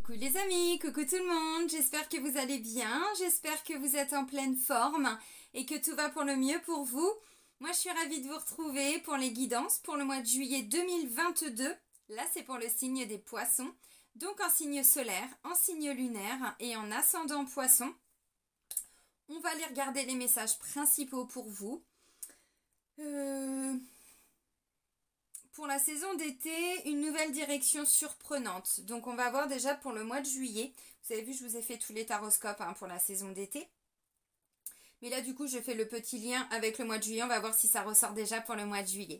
Coucou les amis, coucou tout le monde, j'espère que vous allez bien, j'espère que vous êtes en pleine forme et que tout va pour le mieux pour vous. Moi je suis ravie de vous retrouver pour les guidances pour le mois de juillet 2022. Là c'est pour le signe des poissons, donc en signe solaire, en signe lunaire et en ascendant poisson. On va aller regarder les messages principaux pour vous. Pour la saison d'été, une nouvelle direction surprenante. Donc on va voir déjà pour le mois de juillet. Vous avez vu, je vous ai fait tous les taroscopes pour la saison d'été. Mais là du coup, je fais le petit lien avec le mois de juillet. On va voir si ça ressort déjà pour le mois de juillet.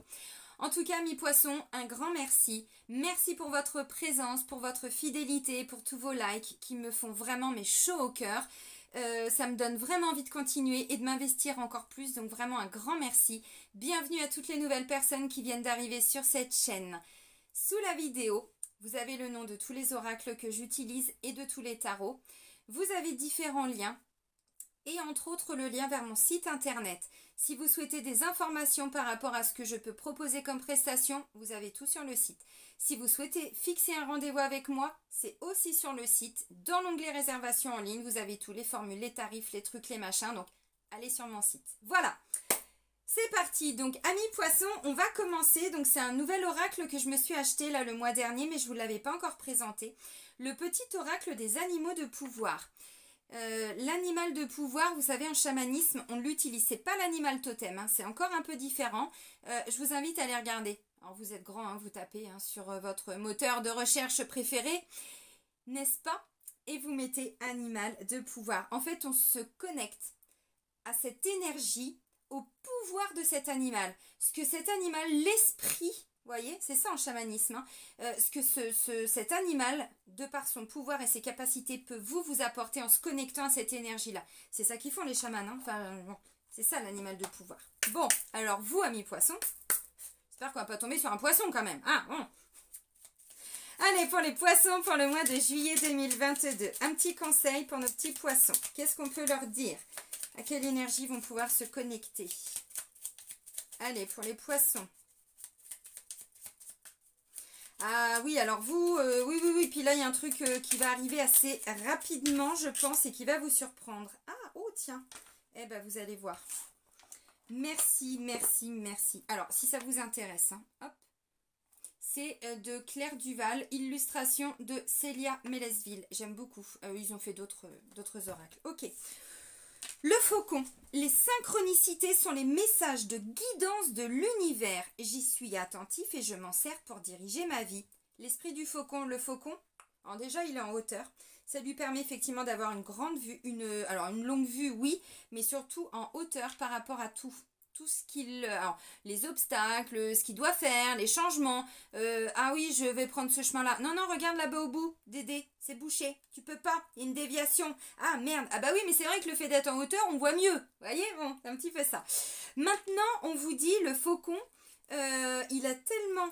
En tout cas, mes poissons, un grand merci. Merci pour votre présence, pour votre fidélité, pour tous vos likes qui me font vraiment chaud au cœur. Ça me donne vraiment envie de continuer et de m'investir encore plus, donc vraiment un grand merci. Bienvenue à toutes les nouvelles personnes qui viennent d'arriver sur cette chaîne. Sous la vidéo, vous avez le nom de tous les oracles que j'utilise et de tous les tarots. Vous avez différents liens et entre autres le lien vers mon site internet. Si vous souhaitez des informations par rapport à ce que je peux proposer comme prestation, vous avez tout sur le site. Si vous souhaitez fixer un rendez-vous avec moi, c'est aussi sur le site. Dans l'onglet réservation en ligne, vous avez tous les formules, les tarifs, les trucs, les machins. Donc, allez sur mon site. Voilà, c'est parti. Donc, amis poissons, on va commencer. Donc, c'est un nouvel oracle que je me suis acheté là le mois dernier, mais je ne vous l'avais pas encore présenté. Le petit oracle des animaux de pouvoir. L'animal de pouvoir, vous savez, en chamanisme, on l'utilise. C'est pas l'animal totem, c'est encore un peu différent. Je vous invite à aller regarder. Alors vous êtes grand, vous tapez sur votre moteur de recherche préféré, n'est-ce pas? Et vous mettez animal de pouvoir. En fait, on se connecte à cette énergie, au pouvoir de cet animal. Ce que cet animal, l'esprit, vous voyez, c'est ça en chamanisme, ce que cet animal, de par son pouvoir et ses capacités, peut vous apporter en se connectant à cette énergie-là. C'est ça qu'ils font les chamans, enfin, bon, c'est ça l'animal de pouvoir. Bon, alors vous, amis poissons, j'espère qu'on va pas tomber sur un poisson quand même. Ah, bon. Allez, pour les poissons, pour le mois de juillet 2022, un petit conseil pour nos petits poissons. Qu'est-ce qu'on peut leur dire? À quelle énergie ils vont pouvoir se connecter? Allez, pour les poissons. Ah oui, alors vous, oui. Puis là, il y a un truc qui va arriver assez rapidement, je pense, et qui va vous surprendre. Ah, oh tiens. Eh ben, vous allez voir. Merci. Alors, si ça vous intéresse, hop. C'est de Claire Duval, illustration de Célia Mélesville. J'aime beaucoup. Ils ont fait d'autres oracles. Ok. Le faucon. Les synchronicités sont les messages de guidance de l'univers. J'y suis attentif et je m'en sers pour diriger ma vie. L'esprit du faucon. Le faucon, alors déjà il est en hauteur. Ça lui permet effectivement d'avoir une grande vue, alors une longue vue, oui, mais surtout en hauteur par rapport à tout. Tout ce qu'il... les obstacles, ce qu'il doit faire, les changements. Ah oui, je vais prendre ce chemin-là. Non, regarde là-bas au bout, Dédé, c'est bouché. Tu peux pas, il y a une déviation. Ah merde, ah bah oui, mais c'est vrai que le fait d'être en hauteur, on voit mieux. Vous voyez, bon, c'est un petit peu ça. Maintenant, on vous dit, le faucon, il a tellement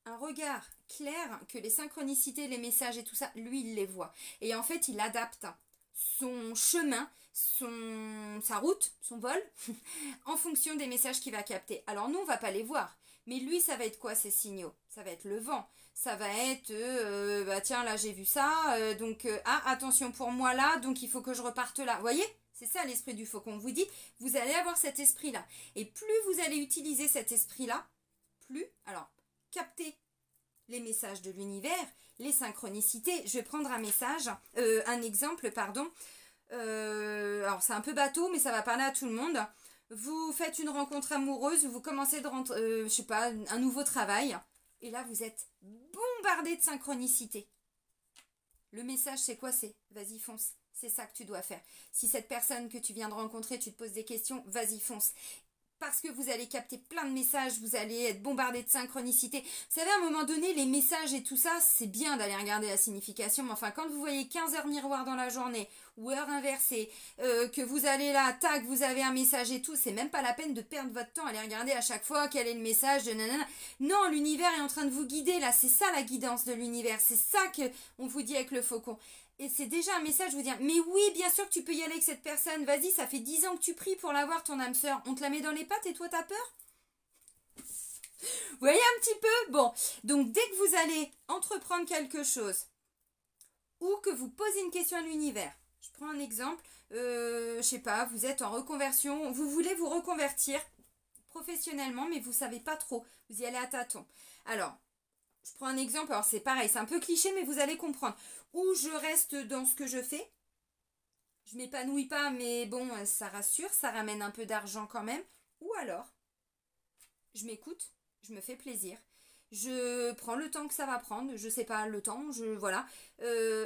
un regard clair que les synchronicités, les messages et tout ça, lui, il les voit. Et en fait, il adapte son chemin, sa route, son vol, en fonction des messages qu'il va capter. Alors nous, on va pas les voir. Mais lui, ça va être quoi ces signaux? Ça va être le vent. Ça va être, bah tiens, là j'ai vu ça, donc, ah, attention pour moi là, donc il faut que je reparte là. Vous voyez? C'est ça l'esprit du faucon. On vous dit, vous allez avoir cet esprit-là. Et plus vous allez utiliser cet esprit-là, plus, alors, capter les messages de l'univers, les synchronicités. Je vais prendre un exemple, pardon. Alors c'est un peu bateau, mais ça va parler à tout le monde. Vous faites une rencontre amoureuse, vous commencez de rentrer, je sais pas, un nouveau travail, et là vous êtes bombardé de synchronicité. Le message c'est quoi? C'est vas-y fonce, c'est ça que tu dois faire. Si cette personne que tu viens de rencontrer, tu te poses des questions, vas-y fonce. Parce que vous allez capter plein de messages, vous allez être bombardé de synchronicité. Vous savez, à un moment donné, les messages et tout ça, c'est bien d'aller regarder la signification. Mais enfin, quand vous voyez 15 heures miroirs dans la journée, ou heure inversée, que vous allez là, tac, vous avez un message et tout, c'est même pas la peine de perdre votre temps à aller regarder à chaque fois quel est le message de nanana. Non, l'univers est en train de vous guider, là, c'est ça la guidance de l'univers. C'est ça qu'on vous dit avec le faucon. Et c'est déjà un message, vous dire, mais oui, bien sûr que tu peux y aller avec cette personne. Vas-y, ça fait 10 ans que tu pries pour l'avoir, ton âme sœur. On te la met dans les pattes et toi, t'as peur? Vous voyez un petit peu? Bon, donc dès que vous allez entreprendre quelque chose, ou que vous posez une question à l'univers. Je prends un exemple, je sais pas, vous êtes en reconversion, vous voulez vous reconvertir professionnellement, mais vous savez pas trop, vous y allez à tâtons. Alors, je prends un exemple, alors c'est pareil, c'est un peu cliché, mais vous allez comprendre. Ou je reste dans ce que je fais, je m'épanouis pas, mais bon, ça rassure, ça ramène un peu d'argent quand même. Ou alors, je m'écoute, je me fais plaisir. Je prends le temps que ça va prendre, je sais pas le temps, voilà.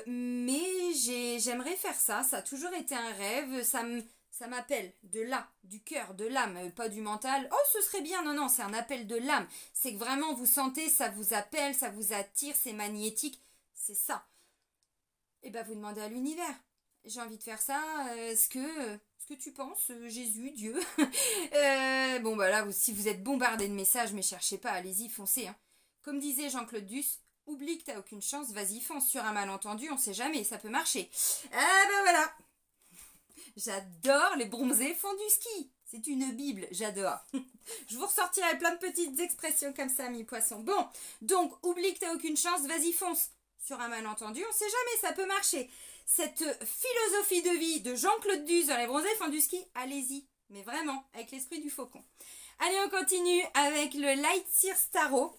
Mais j'aimerais faire ça, ça a toujours été un rêve, ça m'appelle de là, du cœur, de l'âme, pas du mental. Oh, ce serait bien, non, non, c'est un appel de l'âme. C'est que vraiment vous sentez, ça vous appelle, ça vous attire, c'est magnétique, c'est ça. Et ben vous demandez à l'univers. J'ai envie de faire ça, est-ce que tu penses, Jésus, Dieu? Bon bah là, si vous êtes bombardé de messages, mais cherchez pas, allez-y, foncez. Hein. Comme disait Jean-Claude Duss, oublie que t'as aucune chance, vas-y, fonce. Sur un malentendu, on sait jamais, ça peut marcher. Ah ben voilà. J'adore les bronzés font du ski. C'est une bible, j'adore. Je vous ressortirai plein de petites expressions comme ça, mi poisson. Bon, donc, oublie que t'as aucune chance, vas-y, fonce. Sur un malentendu, on sait jamais, ça peut marcher. Cette philosophie de vie de Jean-Claude Duss dans les bronzés font du ski, allez-y. Mais vraiment, avec l'esprit du faucon. Allez, on continue avec le Light Seer Tarot.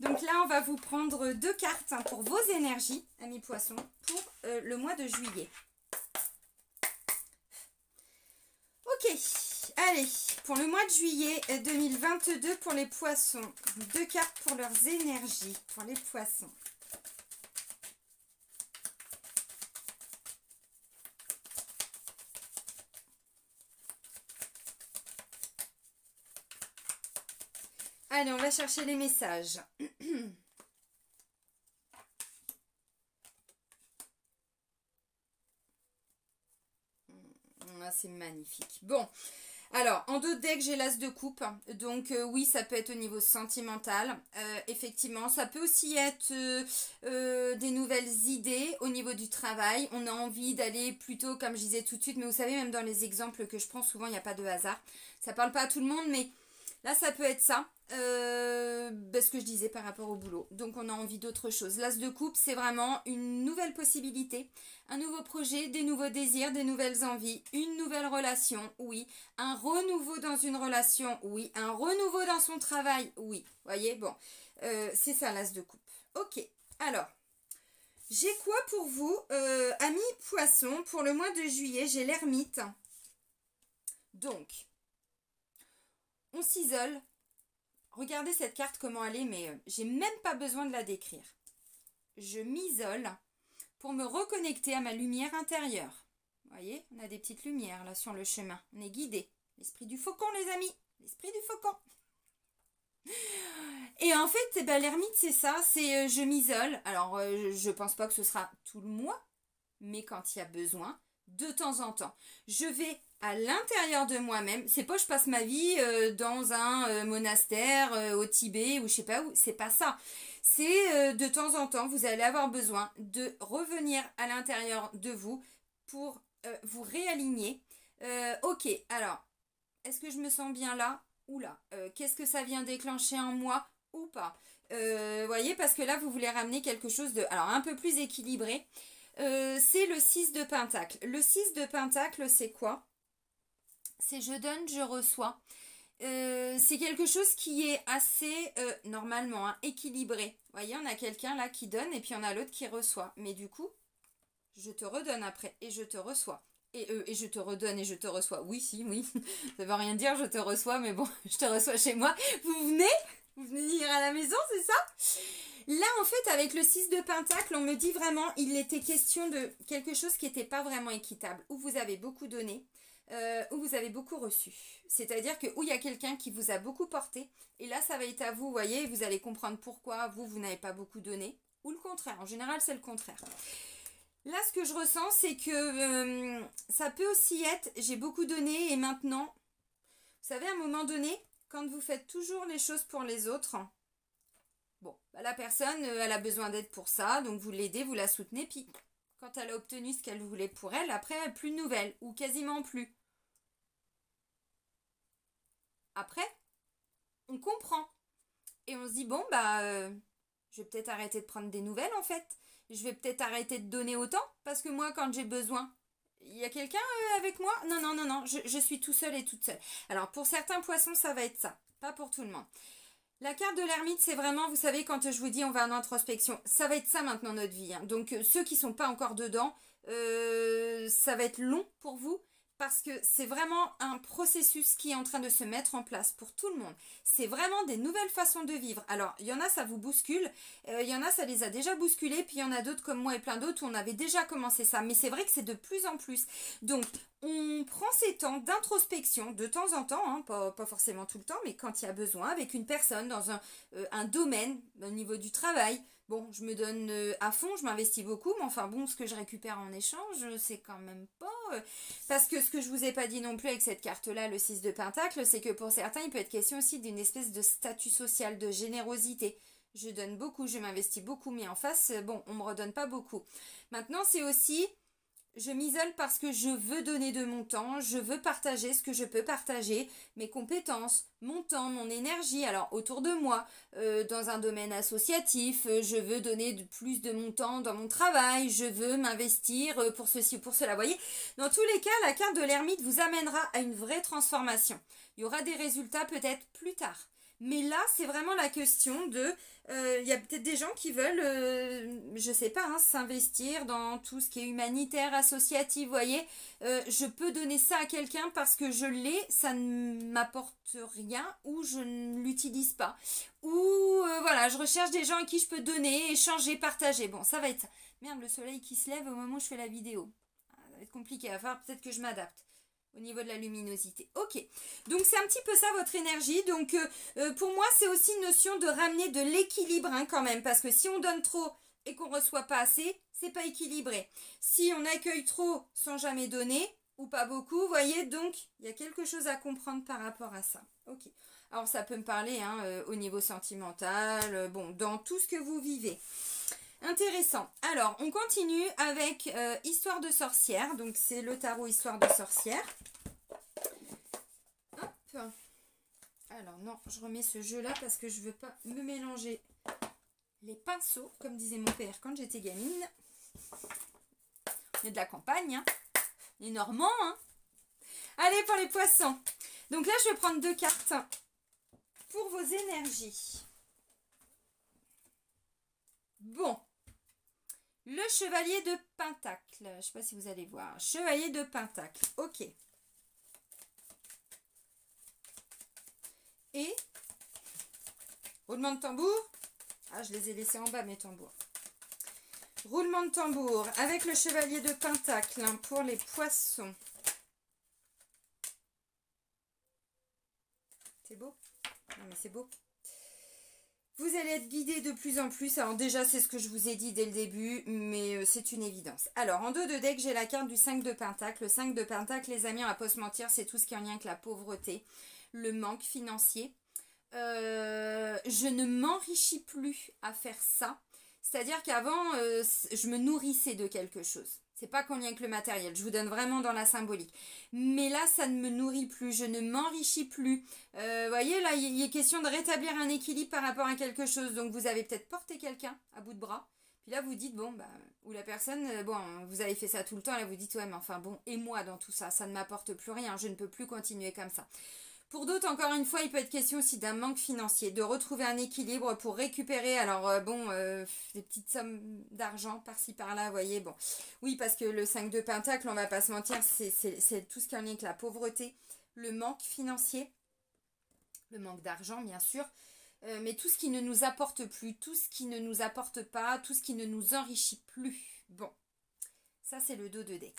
Donc là, on va vous prendre 2 cartes hein, pour vos énergies, amis poissons, pour le mois de juillet. Ok, allez, pour le mois de juillet 2022 pour les poissons. 2 cartes pour leurs énergies, pour les poissons. Allez, on va chercher les messages. Ah, c'est magnifique. Bon, alors, en dos de deck, j'ai l'as de coupe. Donc, oui, ça peut être au niveau sentimental. Effectivement, ça peut aussi être des nouvelles idées au niveau du travail. On a envie d'aller plutôt, comme je disais tout de suite, mais vous savez, même dans les exemples que je prends, souvent, il n'y a pas de hasard. Ça parle pas à tout le monde, mais là, ça peut être ça. Ce que je disais par rapport au boulot. Donc, on a envie d'autre chose. L'as de coupe, c'est vraiment une nouvelle possibilité, un nouveau projet, des nouveaux désirs, des nouvelles envies, une nouvelle relation, oui. Un renouveau dans une relation, oui. Un renouveau dans son travail, oui. Voyez, bon. C'est ça, l'as de coupe. Ok, alors. J'ai quoi pour vous, amis poissons, pour le mois de juillet? J'ai l'ermite. Donc, on s'isole. Regardez cette carte, comment elle est, mais j'ai même pas besoin de la décrire. Je m'isole pour me reconnecter à ma lumière intérieure. Vous voyez, on a des petites lumières là sur le chemin. On est guidé. L'esprit du faucon, les amis. L'esprit du faucon. Et en fait, eh ben, l'ermite, c'est ça. C'est je m'isole. Alors, je pense pas que ce sera tout le mois, mais quand il y a besoin, de temps en temps. Je vais à l'intérieur de moi-même. C'est pas je passe ma vie dans un monastère au Tibet ou je sais pas où. C'est pas ça. C'est de temps en temps, vous allez avoir besoin de revenir à l'intérieur de vous pour vous réaligner. Ok, alors, est-ce que je me sens bien là ou là? Qu'est-ce que ça vient déclencher en moi ou pas? Voyez, parce que là, vous voulez ramener quelque chose de alors un peu plus équilibré. C'est le 6 de Pentacle. Le 6 de Pentacle, c'est quoi? C'est je donne, je reçois. C'est quelque chose qui est assez, normalement, hein, équilibré. Vous voyez, on a quelqu'un là qui donne et puis on a l'autre qui reçoit. Mais du coup, je te redonne après et je te reçois. Et je te redonne et je te reçois. Oui, si, oui. Ça veut rien dire, je te reçois, mais bon, je te reçois chez moi. Vous venez? Vous venez venir à la maison, c'est ça? Là, en fait, avec le 6 de Pentacle, on me dit vraiment, il était question de quelque chose qui n'était pas vraiment équitable, où vous avez beaucoup donné, où vous avez beaucoup reçu. C'est-à-dire que où il y a quelqu'un qui vous a beaucoup porté, et là, ça va être à vous, vous voyez, vous allez comprendre pourquoi vous n'avez pas beaucoup donné, ou le contraire. En général, c'est le contraire. Là, ce que je ressens, c'est que ça peut aussi être, j'ai beaucoup donné, et maintenant, vous savez, à un moment donné, quand vous faites toujours les choses pour les autres, bon, bah la personne, elle a besoin d'aide pour ça, donc vous l'aidez, vous la soutenez, puis quand elle a obtenu ce qu'elle voulait pour elle, après, plus de nouvelles, ou quasiment plus. Après, on comprend. Et on se dit, bon, bah, je vais peut-être arrêter de prendre des nouvelles, en fait. je vais peut-être arrêter de donner autant parce que moi, quand j'ai besoin, il y a quelqu'un avec moi? Non, non, non, non, je suis tout seul et toute seule. Alors, pour certains poissons, ça va être ça, pas pour tout le monde. La carte de l'ermite, c'est vraiment, vous savez, quand je vous dis on va en introspection, ça va être ça maintenant notre vie. Hein. Donc, ceux qui ne sont pas encore dedans, ça va être long pour vous. Parce que c'est vraiment un processus qui est en train de se mettre en place pour tout le monde. C'est vraiment des nouvelles façons de vivre. Alors, il y en a, ça vous bouscule. Il y en a, ça les a déjà bousculés. Puis il y en a d'autres comme moi et plein d'autres où on avait déjà commencé ça. Mais c'est vrai que c'est de plus en plus. Donc, on prend ces temps d'introspection de temps en temps. Hein, pas forcément tout le temps, mais quand il y a besoin, avec une personne dans un domaine, au niveau du travail. Bon, je me donne à fond, je m'investis beaucoup, mais enfin bon, ce que je récupère en échange, c'est quand même pas... parce que ce que je vous ai pas dit non plus avec cette carte-là, le 6 de Pentacle, c'est que pour certains, il peut être question aussi d'une espèce de statut social, de générosité. Je donne beaucoup, je m'investis beaucoup, mais en face, bon, on me redonne pas beaucoup. Maintenant, c'est aussi... Je m'isole parce que je veux donner de mon temps, je veux partager ce que je peux partager, mes compétences, mon temps, mon énergie, alors autour de moi, dans un domaine associatif, je veux donner plus de mon temps dans mon travail, je veux m'investir pour ceci ou pour cela. Vous voyez, dans tous les cas, la carte de l'ermite vous amènera à une vraie transformation. Il y aura des résultats peut-être plus tard. Mais là, c'est vraiment la question de... y a peut-être des gens qui veulent, je sais pas, hein, s'investir dans tout ce qui est humanitaire, associatif, vous voyez. Je peux donner ça à quelqu'un parce que je l'ai, ça ne m'apporte rien ou je ne l'utilise pas. Ou voilà, je recherche des gens à qui je peux donner, échanger, partager. Bon, ça va être ça. Merde, le soleil qui se lève au moment où je fais la vidéo. Ça va être compliqué, il va falloir peut-être que je m'adapte. Au niveau de la luminosité. Ok. Donc, c'est un petit peu ça, votre énergie. Donc, pour moi, c'est aussi une notion de ramener de l'équilibre, hein, quand même. Parce que si on donne trop et qu'on ne reçoit pas assez, c'est pas équilibré. Si on accueille trop sans jamais donner, ou pas beaucoup, vous voyez, donc, il y a quelque chose à comprendre par rapport à ça. Ok. Alors, ça peut me parler, hein, au niveau sentimental, bon, dans tout ce que vous vivez. Intéressant. Alors, on continue avec Histoire de sorcière. Donc, c'est le tarot Histoire de sorcière. Hop. Alors, non, je remets ce jeu-là parce que je ne veux pas me mélanger les pinceaux, comme disait mon père quand j'étais gamine. On est de la campagne, hein. Les Normands, hein. Allez, pour les poissons. Donc là, je vais prendre 2 cartes pour vos énergies. Bon. Le chevalier de Pentacle. Je ne sais pas si vous allez voir. Chevalier de Pentacle. Ok. Et roulement de tambour. Ah, je les ai laissés en bas, mes tambours. Roulement de tambour avec le chevalier de Pentacle, hein, pour les poissons. C'est beau? Non, mais c'est beau. Vous allez être guidé de plus en plus. Alors déjà, c'est ce que je vous ai dit dès le début, mais c'est une évidence. Alors, en dos de deck, j'ai la carte du 5 de Pentacle. Le 5 de Pentacle, les amis, on va pas se mentir, c'est tout ce qui est en lien avec la pauvreté, le manque financier. Je ne m'enrichis plus à faire ça. C'est-à-dire qu'avant, je me nourrissais de quelque chose. C'est pas qu'en lien avec le matériel, je vous donne vraiment dans la symbolique. Mais là, ça ne me nourrit plus, je ne m'enrichis plus. Vous voyez, là, il est question de rétablir un équilibre par rapport à quelque chose. Donc, vous avez peut-être porté quelqu'un à bout de bras. Puis là, vous dites, bon, bah, ou la personne, bon, vous avez fait ça tout le temps. Là, vous dites, ouais, mais enfin, bon, et moi dans tout ça, ça ne m'apporte plus rien. Je ne peux plus continuer comme ça. Pour d'autres, encore une fois, il peut être question aussi d'un manque financier, de retrouver un équilibre pour récupérer, alors des petites sommes d'argent par-ci par-là, vous voyez, bon. Oui, parce que le 5 de Pentacle, on va pas se mentir, c'est tout ce qui est en lien avec la pauvreté, le manque financier, le manque d'argent, bien sûr, mais tout ce qui ne nous apporte plus, tout ce qui ne nous apporte pas, tout ce qui ne nous enrichit plus. Bon, ça c'est le dos de deck.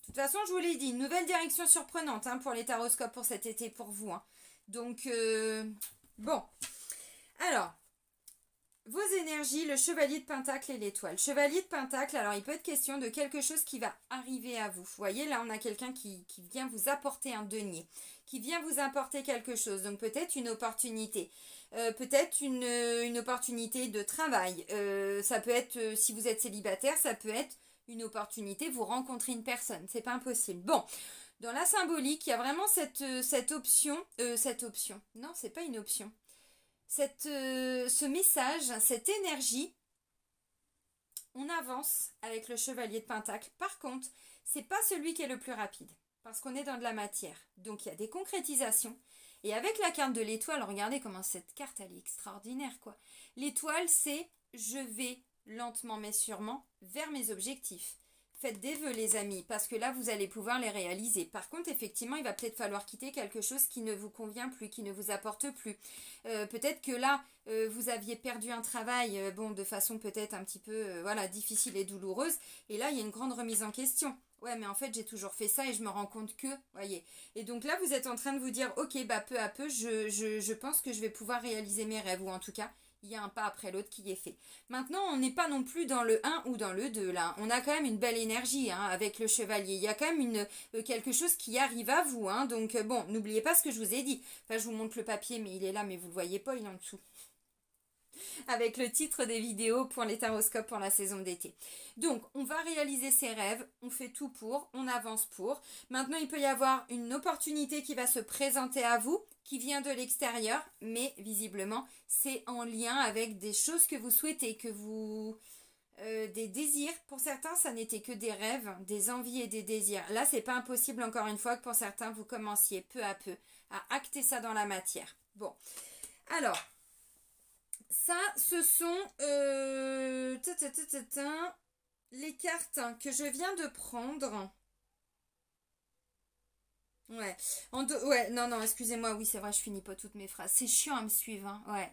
De toute façon, je vous l'ai dit, une nouvelle direction surprenante, hein, pour les taroscopes pour cet été, pour vous. Hein. Donc, bon. Alors, vos énergies, le chevalier de Pentacle et l'étoile. Chevalier de Pentacle, alors il peut être question de quelque chose qui va arriver à vous. Vous voyez, là, on a quelqu'un qui vient vous apporter un denier, qui vient vous apporter quelque chose. Donc, peut-être une opportunité. Peut-être une opportunité de travail. Ça peut être, si vous êtes célibataire, ça peut être une opportunité, vous rencontrez une personne, c'est pas impossible. Bon, dans la symbolique, il y a vraiment cette option, non, c'est pas une option, ce message, cette énergie, on avance avec le chevalier de Pentacle. Par contre, c'est pas celui qui est le plus rapide, parce qu'on est dans de la matière. Donc il y a des concrétisations. Et avec la carte de l'étoile, regardez comment cette carte, elle est extraordinaire, quoi. L'étoile, c'est je vais lentement mais sûrement vers mes objectifs. Faites des vœux, les amis, parce que là, vous allez pouvoir les réaliser. Par contre, effectivement, il va peut-être falloir quitter quelque chose qui ne vous convient plus, qui ne vous apporte plus. Peut-être que là, vous aviez perdu un travail, bon, de façon peut-être un petit peu, voilà, difficile et douloureuse. Et là, il y a une grande remise en question. Ouais, mais en fait, j'ai toujours fait ça et je me rends compte que, voyez. Et donc là, vous êtes en train de vous dire, ok, bah peu à peu, je pense que je vais pouvoir réaliser mes rêves, ou en tout cas, il y a un pas après l'autre qui est fait. Maintenant, on n'est pas non plus dans le 1 ou dans le 2, là. On a quand même une belle énergie, hein, avec le chevalier. Il y a quand même quelque chose qui arrive à vous, hein. Donc, bon, n'oubliez pas ce que je vous ai dit. Enfin, je vous montre le papier, mais il est là, mais vous ne le voyez pas, il est en dessous. Avec le titre des vidéos pour les taroscopes pour la saison d'été. Donc, on va réaliser ses rêves, on fait tout pour, on avance pour. Maintenant, il peut y avoir une opportunité qui va se présenter à vous, qui vient de l'extérieur, mais visiblement, c'est en lien avec des choses que vous souhaitez, que vous... des désirs. Pour certains, ça n'était que des rêves, des envies et des désirs. Là, c'est pas impossible, encore une fois, que pour certains, vous commenciez peu à peu à acter ça dans la matière. Bon, alors... Ça, ce sont les cartes que je viens de prendre. Ouais. Ouais, non, excusez-moi, oui, c'est vrai, je finis pas toutes mes phrases. C'est chiant à me suivre, hein. Ouais.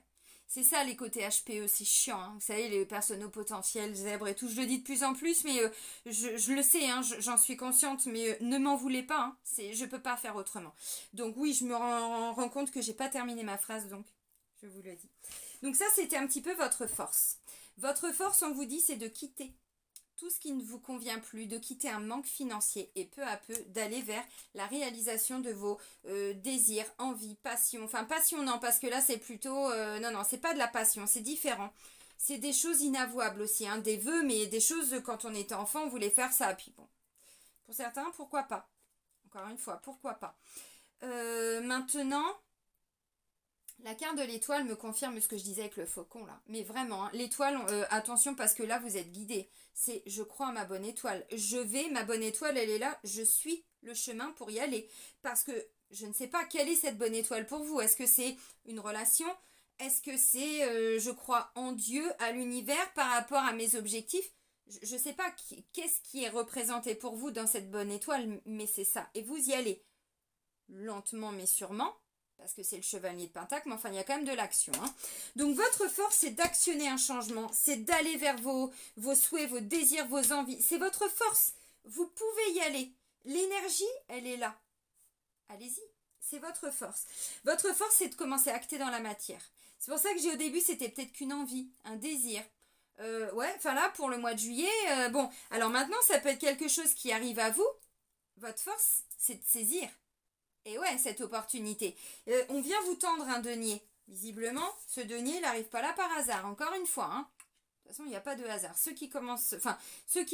C'est ça les côtés HPE, c'est chiant, hein. Vous savez, les personnes au potentiel, zèbres et tout, je le dis de plus en plus, mais je le sais, hein, j'en suis consciente, mais ne m'en voulez pas, hein. Je peux pas faire autrement. Donc oui, je me rends compte que j'ai pas terminé ma phrase, donc je vous le dis. Donc ça, c'était un petit peu votre force. Votre force, on vous dit, c'est de quitter tout ce qui ne vous convient plus, de quitter un manque financier et peu à peu d'aller vers la réalisation de vos désirs, envies, passions. Enfin, passion, non, parce que là, c'est plutôt... non, c'est pas de la passion, c'est différent. C'est des choses inavouables aussi, hein, des vœux, mais des choses, quand on était enfant, on voulait faire ça. Puis bon, pour certains, pourquoi pas? Encore une fois, pourquoi pas? Maintenant... La carte de l'étoile me confirme ce que je disais avec le faucon là. Mais vraiment, hein, l'étoile, attention parce que là vous êtes guidé. C'est je crois à ma bonne étoile. Je vais, ma bonne étoile, elle est là. Je suis le chemin pour y aller. Parce que je ne sais pas quelle est cette bonne étoile pour vous. Est-ce que c'est une relation? Est-ce que c'est je crois en Dieu, à l'univers par rapport à mes objectifs? Je ne sais pas qu'est-ce qui est représenté pour vous dans cette bonne étoile, mais c'est ça. Et vous y allez lentement mais sûrement. Parce que c'est le chevalier de Pentacle, mais enfin, il y a quand même de l'action. Hein. Donc, votre force, c'est d'actionner un changement. C'est d'aller vers vos souhaits, vos désirs, vos envies. C'est votre force. Vous pouvez y aller. L'énergie, elle est là. Allez-y. C'est votre force. Votre force, c'est de commencer à acter dans la matière. C'est pour ça que j'ai au début, c'était peut-être qu'une envie, un désir. Ouais, enfin là, pour le mois de juillet, bon. Alors maintenant, ça peut être quelque chose qui arrive à vous. Votre force, c'est de saisir. Et ouais, cette opportunité. On vient vous tendre un denier. Visiblement, ce denier, il n'arrive pas là par hasard. Encore une fois, hein. De toute façon, il n'y a pas de hasard. Ceux qui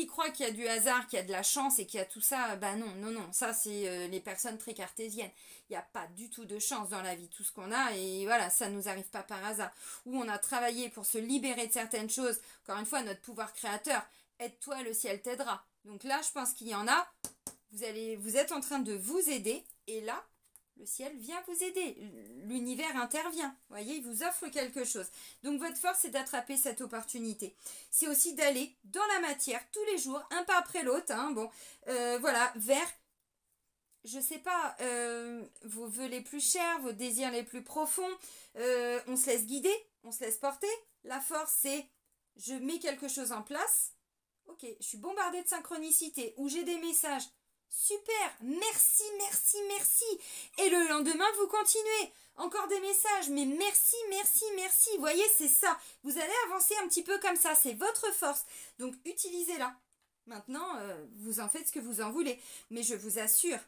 croient qu'il y a du hasard, qu'il y a de la chance et qu'il y a tout ça, bah non. Ça, c'est les personnes très cartésiennes. Il n'y a pas du tout de chance dans la vie. Tout ce qu'on a, et voilà, ça ne nous arrive pas par hasard. Ou on a travaillé pour se libérer de certaines choses. Encore une fois, notre pouvoir créateur. Aide-toi, le ciel t'aidera. Donc là, je pense qu'il y en a. Vous êtes en train de vous aider. Et là, le ciel vient vous aider. L'univers intervient. Vous voyez, il vous offre quelque chose. Donc, votre force, c'est d'attraper cette opportunité. C'est aussi d'aller dans la matière tous les jours, un pas après l'autre. Hein, bon, voilà, vers, je sais pas, vos vœux les plus chers, vos désirs les plus profonds. On se laisse guider, on se laisse porter. La force, c'est, je mets quelque chose en place. Ok, je suis bombardée de synchronicité ou j'ai des messages. Super, merci. Et le lendemain, vous continuez. Encore des messages, mais merci. Vous voyez, c'est ça. Vous allez avancer un petit peu comme ça. C'est votre force. Donc, utilisez-la. Maintenant, vous en faites ce que vous en voulez. Mais je vous assure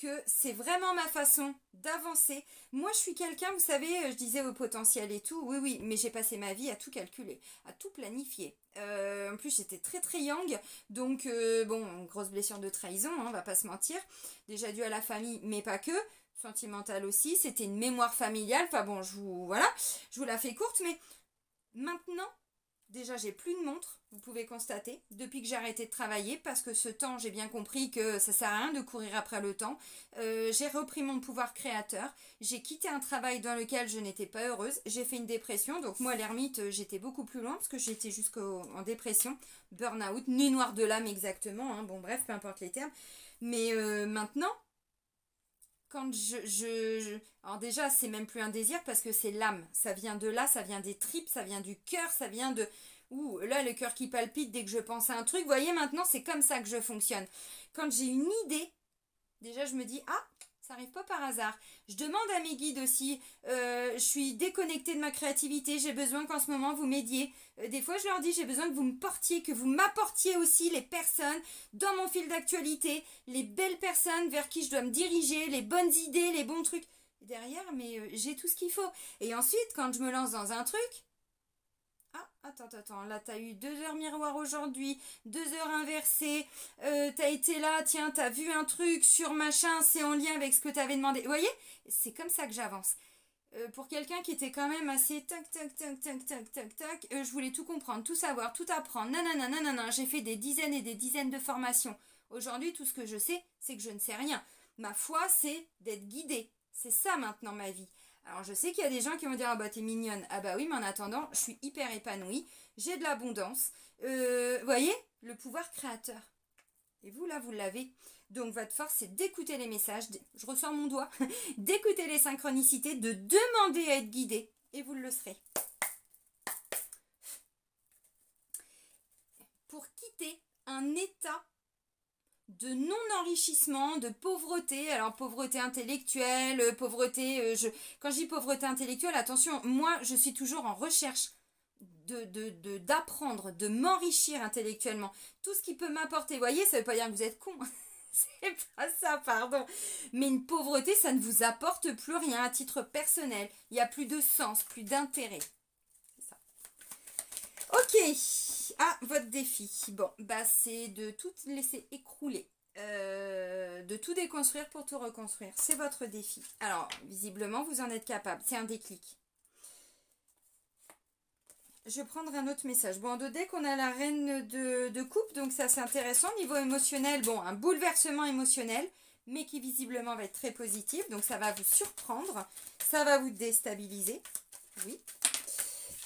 que c'est vraiment ma façon d'avancer. Moi, je suis quelqu'un, vous savez, je disais au potentiel et tout. Oui, mais j'ai passé ma vie à tout calculer, à tout planifier. En plus, j'étais très young. Donc, bon, grosse blessure de trahison, hein, on va pas se mentir. Déjà dû à la famille, mais pas que. Sentimentale aussi. C'était une mémoire familiale. Enfin bon, je vous la fais courte. Mais maintenant, déjà, j'ai plus de montre, vous pouvez constater, depuis que j'ai arrêté de travailler, parce que ce temps, j'ai bien compris que ça sert à rien de courir après le temps. J'ai repris mon pouvoir créateur, j'ai quitté un travail dans lequel je n'étais pas heureuse, j'ai fait une dépression, donc moi, l'ermite, j'étais beaucoup plus loin, parce que j'étais jusqu'en dépression, burn-out, nuit noire de l'âme exactement, hein, bon bref, peu importe les termes. Mais maintenant, quand alors déjà, c'est même plus un désir parce que c'est l'âme. Ça vient de là, ça vient des tripes, ça vient du cœur, ça vient de... Ouh, là, le cœur qui palpite dès que je pense à un truc. Vous voyez, maintenant, c'est comme ça que je fonctionne. Quand j'ai une idée, déjà, je me dis, ah, ça arrive pas par hasard. Je demande à mes guides aussi, je suis déconnectée de ma créativité, j'ai besoin qu'en ce moment, vous m'aidiez. Des fois, je leur dis, j'ai besoin que vous me portiez, que vous m'apportiez aussi les personnes dans mon fil d'actualité, les belles personnes vers qui je dois me diriger, les bonnes idées, les bons trucs. Derrière, mais j'ai tout ce qu'il faut. Et ensuite, quand je me lance dans un truc, ah, attends, là t'as eu 2 heures miroir aujourd'hui, 2 heures inversées, t'as été là, tiens, t'as vu un truc sur machin, c'est en lien avec ce que t'avais demandé. Vous voyez, c'est comme ça que j'avance. Pour quelqu'un qui était quand même assez tac, je voulais tout comprendre, tout savoir, tout apprendre, nanana, j'ai fait des dizaines et des dizaines de formations. Aujourd'hui, tout ce que je sais, c'est que je ne sais rien. Ma foi, c'est d'être guidée. C'est ça maintenant ma vie. Alors je sais qu'il y a des gens qui vont dire ah bah t'es mignonne. Ah bah oui, mais en attendant, je suis hyper épanouie, j'ai de l'abondance. Voyez, le pouvoir créateur. Et vous là, vous l'avez. Donc votre force, c'est d'écouter les messages, je ressors mon doigt, d'écouter les synchronicités, de demander à être guidé. Et vous le serez. Pour quitter un état de non-enrichissement, de pauvreté, alors pauvreté intellectuelle, pauvreté, quand je dis pauvreté intellectuelle, attention, moi je suis toujours en recherche d'apprendre, de m'enrichir intellectuellement, tout ce qui peut m'apporter, vous voyez, ça veut pas dire que vous êtes con, c'est pas ça, pardon, mais une pauvreté, ça ne vous apporte plus rien à titre personnel, il n'y a plus de sens, plus d'intérêt, c'est ça. Ok. Ah, votre défi. Bon, bah c'est de tout laisser écrouler. De tout déconstruire pour tout reconstruire. C'est votre défi. Alors, visiblement, vous en êtes capable. C'est un déclic. Je vais prendre un autre message. Bon, en deux decks, on a la reine de coupe. Donc ça, c'est intéressant. Niveau émotionnel, bon, un bouleversement émotionnel. Mais qui visiblement va être très positif. Donc ça va vous surprendre. Ça va vous déstabiliser. Oui.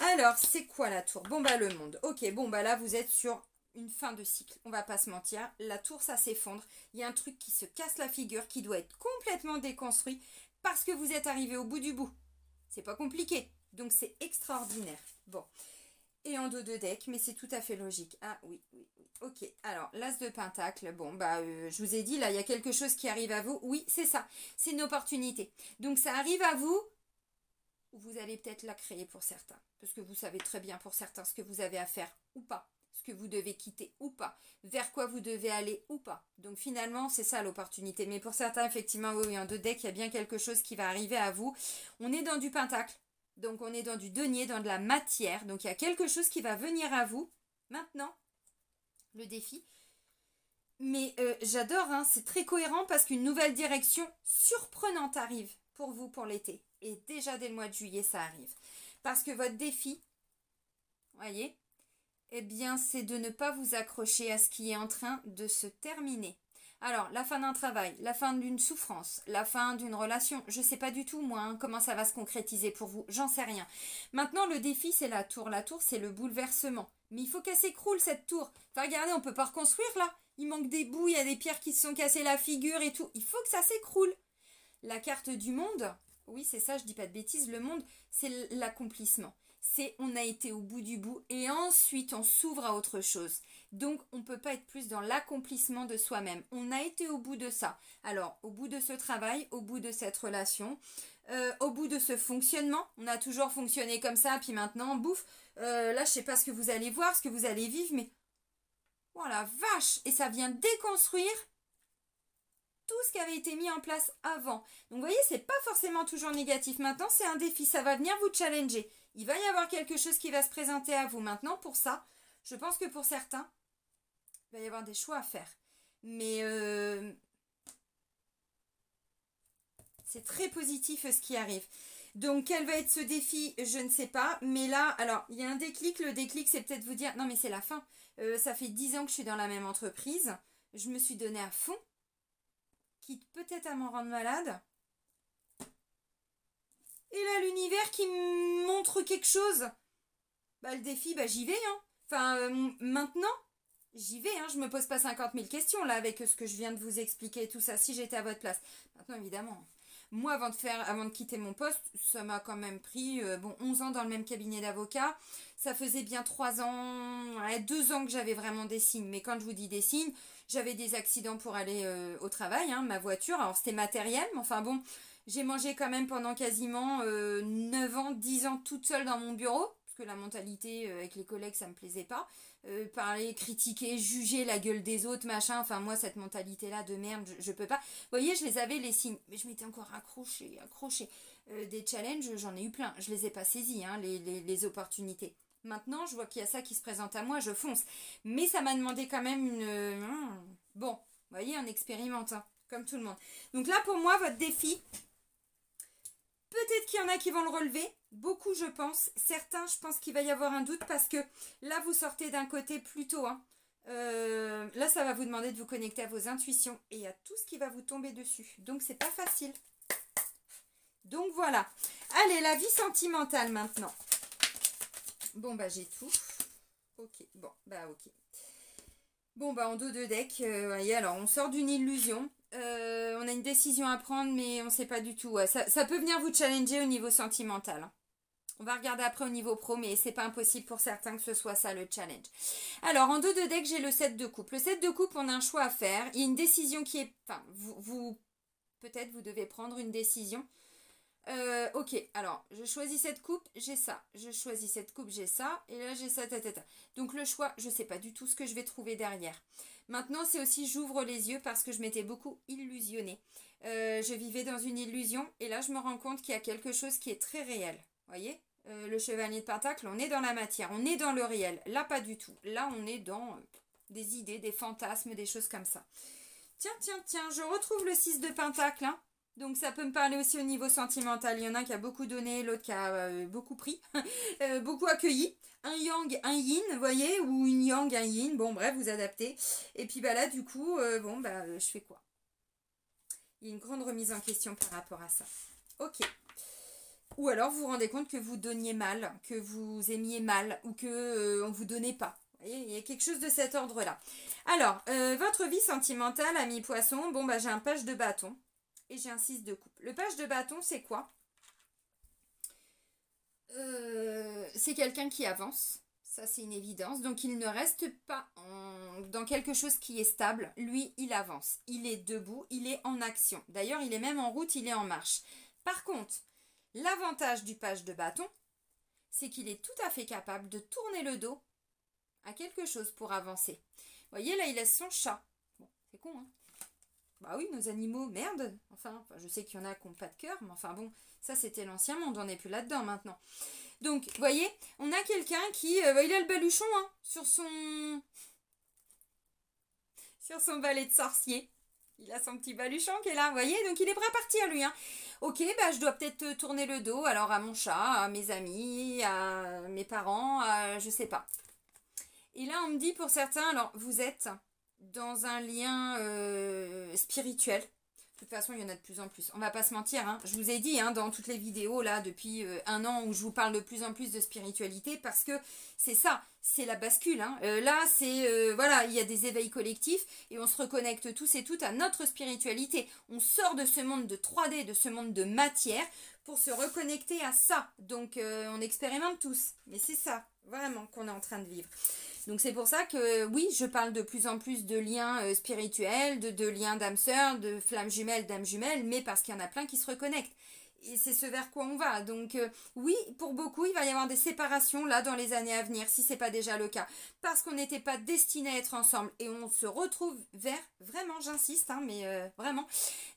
Alors, c'est quoi la tour? Bon, bah, le monde. Ok, bon, bah, là, vous êtes sur une fin de cycle. On va pas se mentir. La tour, ça s'effondre. Il y a un truc qui se casse la figure, qui doit être complètement déconstruit parce que vous êtes arrivé au bout du bout. C'est pas compliqué. Donc, c'est extraordinaire. Bon. Et en dos de deck, mais c'est tout à fait logique. Ah, oui. Ok, alors, l'as de pentacle. Bon, bah, je vous ai dit, là, il y a quelque chose qui arrive à vous. Oui, c'est ça. C'est une opportunité. Donc, ça arrive à vous. Vous allez peut-être la créer pour certains. Parce que vous savez très bien pour certains ce que vous avez à faire ou pas. Ce que vous devez quitter ou pas. Vers quoi vous devez aller ou pas. Donc finalement, c'est ça l'opportunité. Mais pour certains, effectivement, oui, en deux decks, il y a bien quelque chose qui va arriver à vous. On est dans du pentacle. Donc on est dans du denier, dans de la matière. Donc il y a quelque chose qui va venir à vous. Maintenant, le défi. Mais j'adore, hein, c'est très cohérent parce qu'une nouvelle direction surprenante arrive pour vous pour l'été. Et déjà dès le mois de juillet, ça arrive. Parce que votre défi, voyez, eh bien, c'est de ne pas vous accrocher à ce qui est en train de se terminer. Alors, la fin d'un travail, la fin d'une souffrance, la fin d'une relation, je ne sais pas du tout, moi, hein, comment ça va se concrétiser pour vous, j'en sais rien. Maintenant, le défi, c'est la tour. La tour, c'est le bouleversement. Mais il faut qu'elle s'écroule, cette tour. Enfin, regardez, on ne peut pas reconstruire, là. Il manque des bouts, il y a des pierres qui se sont cassées la figure et tout. Il faut que ça s'écroule. La carte du monde, oui, c'est ça, je dis pas de bêtises, le monde, c'est l'accomplissement. C'est on a été au bout du bout et ensuite on s'ouvre à autre chose. Donc on ne peut pas être plus dans l'accomplissement de soi-même. On a été au bout de ça. Alors au bout de ce travail, au bout de cette relation, au bout de ce fonctionnement, on a toujours fonctionné comme ça, puis maintenant, bouf, là je sais pas ce que vous allez voir, ce que vous allez vivre, mais oh la vache, et ça vient déconstruire tout ce qui avait été mis en place avant. Donc vous voyez, c'est pas forcément toujours négatif. Maintenant, c'est un défi, ça va venir vous challenger. Il va y avoir quelque chose qui va se présenter à vous. Maintenant, pour ça, je pense que pour certains, il va y avoir des choix à faire. Mais c'est très positif ce qui arrive. Donc, quel va être ce défi? Je ne sais pas. Mais là, alors, il y a un déclic. Le déclic, c'est peut-être vous dire, non, mais c'est la fin. Ça fait 10 ans que je suis dans la même entreprise. Je me suis donnée à fond. Quitte peut-être à m'en rendre malade. Et là, l'univers qui me montre quelque chose. Bah, le défi, bah, j'y vais, hein. Enfin, maintenant, j'y vais, hein. Je me pose pas 50 000 questions, là, avec ce que je viens de vous expliquer, tout ça, si j'étais à votre place. Maintenant, évidemment, moi, avant de quitter mon poste, ça m'a quand même pris, 11 ans dans le même cabinet d'avocat. Ça faisait bien 3 ans, 2 ans que j'avais vraiment des signes. Mais quand je vous dis des signes, j'avais des accidents pour aller au travail, hein, ma voiture. Alors, c'était matériel, mais enfin bon, j'ai mangé quand même pendant quasiment 9 ans, 10 ans toute seule dans mon bureau. Parce que la mentalité avec les collègues, ça me plaisait pas. Parler, critiquer, juger la gueule des autres, machin. Enfin, moi, cette mentalité-là de merde, je peux pas. Vous voyez, je les avais, les signes. Mais je m'étais encore accrochée. Des challenges, j'en ai eu plein. Je les ai pas saisis, hein, les opportunités. Maintenant, je vois qu'il y a ça qui se présente à moi, je fonce. Mais ça m'a demandé quand même une... Bon, vous voyez, on expérimente, hein, comme tout le monde. Donc là, pour moi, votre défi... Peut-être qu'il y en a qui vont le relever, beaucoup je pense, certains je pense qu'il va y avoir un doute parce que là vous sortez d'un côté plutôt, hein. Là ça va vous demander de vous connecter à vos intuitions et à tout ce qui va vous tomber dessus, donc c'est pas facile. Donc voilà, allez la vie sentimentale maintenant. Bon bah j'ai tout, ok, bon bah ok. Bon bah en dos de deck, voyez, alors on sort d'une illusion. On a une décision à prendre, mais on ne sait pas du tout. Ouais, ça peut venir vous challenger au niveau sentimental. On va regarder après au niveau pro, mais c'est pas impossible pour certains que ce soit ça le challenge. Alors, en dos de deck, j'ai le 7 de coupe. Le 7 de coupe, on a un choix à faire. Il y a une décision qui est... Enfin, peut-être vous devez prendre une décision. Ok, alors, je choisis cette coupe, j'ai ça. Je choisis cette coupe, j'ai ça. Et là, j'ai ça, Donc, le choix, je ne sais pas du tout ce que je vais trouver derrière. Maintenant, c'est aussi, j'ouvre les yeux parce que je m'étais beaucoup illusionnée. Je vivais dans une illusion et là, je me rends compte qu'il y a quelque chose qui est très réel. Vous voyez, le chevalier de Pentacle, on est dans la matière, on est dans le réel. Là, pas du tout. Là, on est dans des idées, des fantasmes, des choses comme ça. Tiens, je retrouve le 6 de Pentacle, hein. Donc ça peut me parler aussi au niveau sentimental. Il y en a qui a beaucoup donné, l'autre qui a beaucoup pris, beaucoup accueilli. Un yang, un yin, vous voyez, ou une yang, un yin. Bon, bref, vous adaptez. Et puis bah là, du coup, je fais quoi? Il y a une grande remise en question par rapport à ça. Ok. Ou alors vous vous rendez compte que vous donniez mal, que vous aimiez mal, ou que on vous donnait pas. Vous voyez, il y a quelque chose de cet ordre-là. Alors, votre vie sentimentale, ami poisson, bon, bah j'ai un page de bâton. Et j'ai un 6 de coupe. Le page de bâton, c'est quoi? C'est quelqu'un qui avance. Ça, c'est une évidence. Donc, il ne reste pas dans quelque chose qui est stable. Lui, il avance. Il est debout. Il est en action. D'ailleurs, il est même en route. Il est en marche. Par contre, l'avantage du page de bâton, c'est qu'il est tout à fait capable de tourner le dos à quelque chose pour avancer. Vous voyez, là, il laisse son chat. Bon, c'est con, hein? Bah oui, nos animaux, merde. Enfin, je sais qu'il y en a qui n'ont pas de cœur, mais enfin bon, ça c'était l'ancien monde, on n'est plus là-dedans maintenant. Donc, vous voyez, on a quelqu'un qui, il a le baluchon, hein, sur son balai de sorcier. Il a son petit baluchon qui est là, vous voyez, donc il est prêt à partir lui, hein. Ok, bah je dois peut-être tourner le dos, alors à mon chat, à mes amis, à mes parents, je sais pas. Et là, on me dit pour certains, alors vous êtes dans un lien spirituel. De toute façon, il y en a de plus en plus. On va pas se mentir, hein. Je vous ai dit, hein, dans toutes les vidéos, là, depuis un an, où je vous parle de plus en plus de spiritualité, parce que c'est ça, c'est la bascule, hein. Là, c'est, voilà, il y a des éveils collectifs, et on se reconnecte tous et toutes à notre spiritualité. On sort de ce monde de 3D, de ce monde de matière, pour se reconnecter à ça. Donc, on expérimente tous. Mais c'est ça, vraiment, qu'on est en train de vivre. Donc c'est pour ça que oui, je parle de plus en plus de liens spirituels, de liens d'âme sœur, de flammes jumelles, d'âmes jumelles, mais parce qu'il y en a plein qui se reconnectent. Et c'est ce vers quoi on va. Donc oui, pour beaucoup, il va y avoir des séparations là dans les années à venir, si ce n'est pas déjà le cas. Parce qu'on n'était pas destinés à être ensemble. Et on se retrouve vers, vraiment j'insiste, hein, mais vraiment,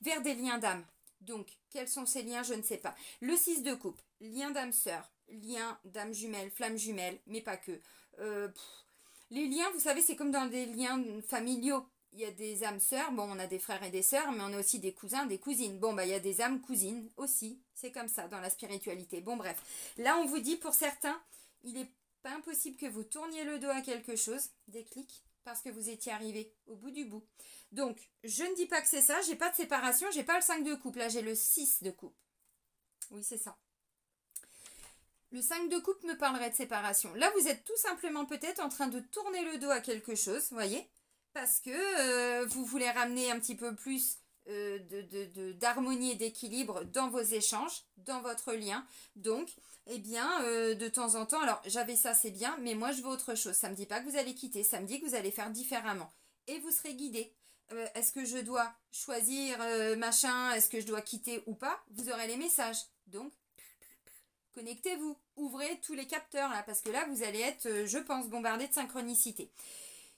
vers des liens d'âme. Donc, quels sont ces liens? Je ne sais pas. Le 6 de coupe, lien d'âme sœur, lien d'âme jumelle, flamme jumelle, mais pas que. Les liens, vous savez, c'est comme dans des liens familiaux. il y a des âmes sœurs. Bon, on a des frères et des sœurs, mais on a aussi des cousins, des cousines. Bon, bah, il y a des âmes cousines aussi. C'est comme ça dans la spiritualité. Bon, bref. Là, on vous dit, pour certains, il n'est pas impossible que vous tourniez le dos à quelque chose, déclic, parce que vous étiez arrivé au bout du bout. Donc, je ne dis pas que c'est ça. J'ai pas de séparation. J'ai pas le 5 de coupe. Là, j'ai le 6 de coupe. Oui, c'est ça. Le 5 de coupe me parlerait de séparation. Là, vous êtes tout simplement peut-être en train de tourner le dos à quelque chose, voyez, parce que vous voulez ramener un petit peu plus d'harmonie et d'équilibre dans vos échanges, dans votre lien. Donc, eh bien, de temps en temps, alors j'avais ça, c'est bien, mais moi je veux autre chose. Ça ne me dit pas que vous allez quitter, ça me dit que vous allez faire différemment. Et vous serez guidé. Est-ce que je dois choisir machin, est-ce que je dois quitter ou pas? Vous aurez les messages. Donc, connectez-vous, ouvrez tous les capteurs là, parce que là vous allez être, je pense, bombardé de synchronicité.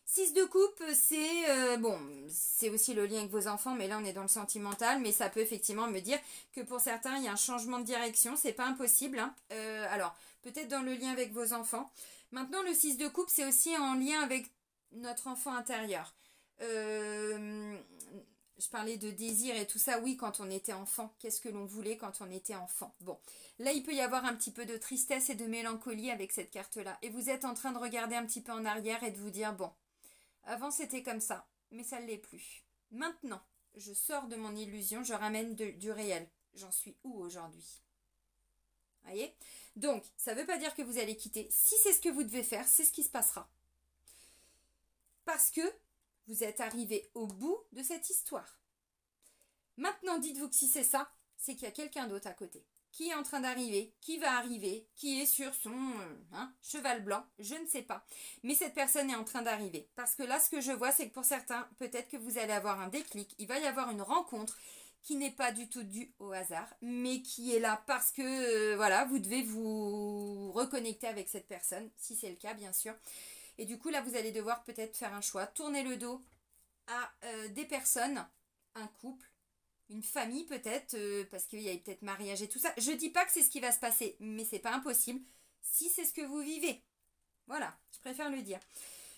6 de coupe, c'est bon, c'est aussi le lien avec vos enfants, mais là on est dans le sentimental, mais ça peut effectivement me dire que pour certains il y a un changement de direction, c'est pas impossible. Hein. Alors, peut-être dans le lien avec vos enfants. Maintenant, le 6 de coupe, c'est aussi en lien avec notre enfant intérieur. Je parlais de désir et tout ça, oui, quand on était enfant. Qu'est-ce que l'on voulait quand on était enfant? Bon, là, il peut y avoir un petit peu de tristesse et de mélancolie avec cette carte-là. Et vous êtes en train de regarder un petit peu en arrière et de vous dire, bon, avant c'était comme ça, mais ça ne l'est plus. Maintenant, je sors de mon illusion, je ramène du réel. J'en suis où aujourd'hui? Voyez? Donc, ça ne veut pas dire que vous allez quitter. Si c'est ce que vous devez faire, c'est ce qui se passera. Parce que vous êtes arrivé au bout de cette histoire. Maintenant, dites-vous que si c'est ça, c'est qu'il y a quelqu'un d'autre à côté. Qui est en train d'arriver, qui va arriver, qui est sur son cheval blanc, je ne sais pas. Mais cette personne est en train d'arriver. Parce que là, ce que je vois, c'est que pour certains, peut-être que vous allez avoir un déclic. Il va y avoir une rencontre qui n'est pas du tout due au hasard, mais qui est là parce que, voilà, vous devez vous reconnecter avec cette personne, si c'est le cas, bien sûr. Et du coup, là, vous allez devoir peut-être faire un choix. Tourner le dos à des personnes, un couple, une famille peut-être, parce qu'il y a peut-être mariage et tout ça. Je dis pas que c'est ce qui va se passer, mais c'est pas impossible si c'est ce que vous vivez. Voilà, je préfère le dire.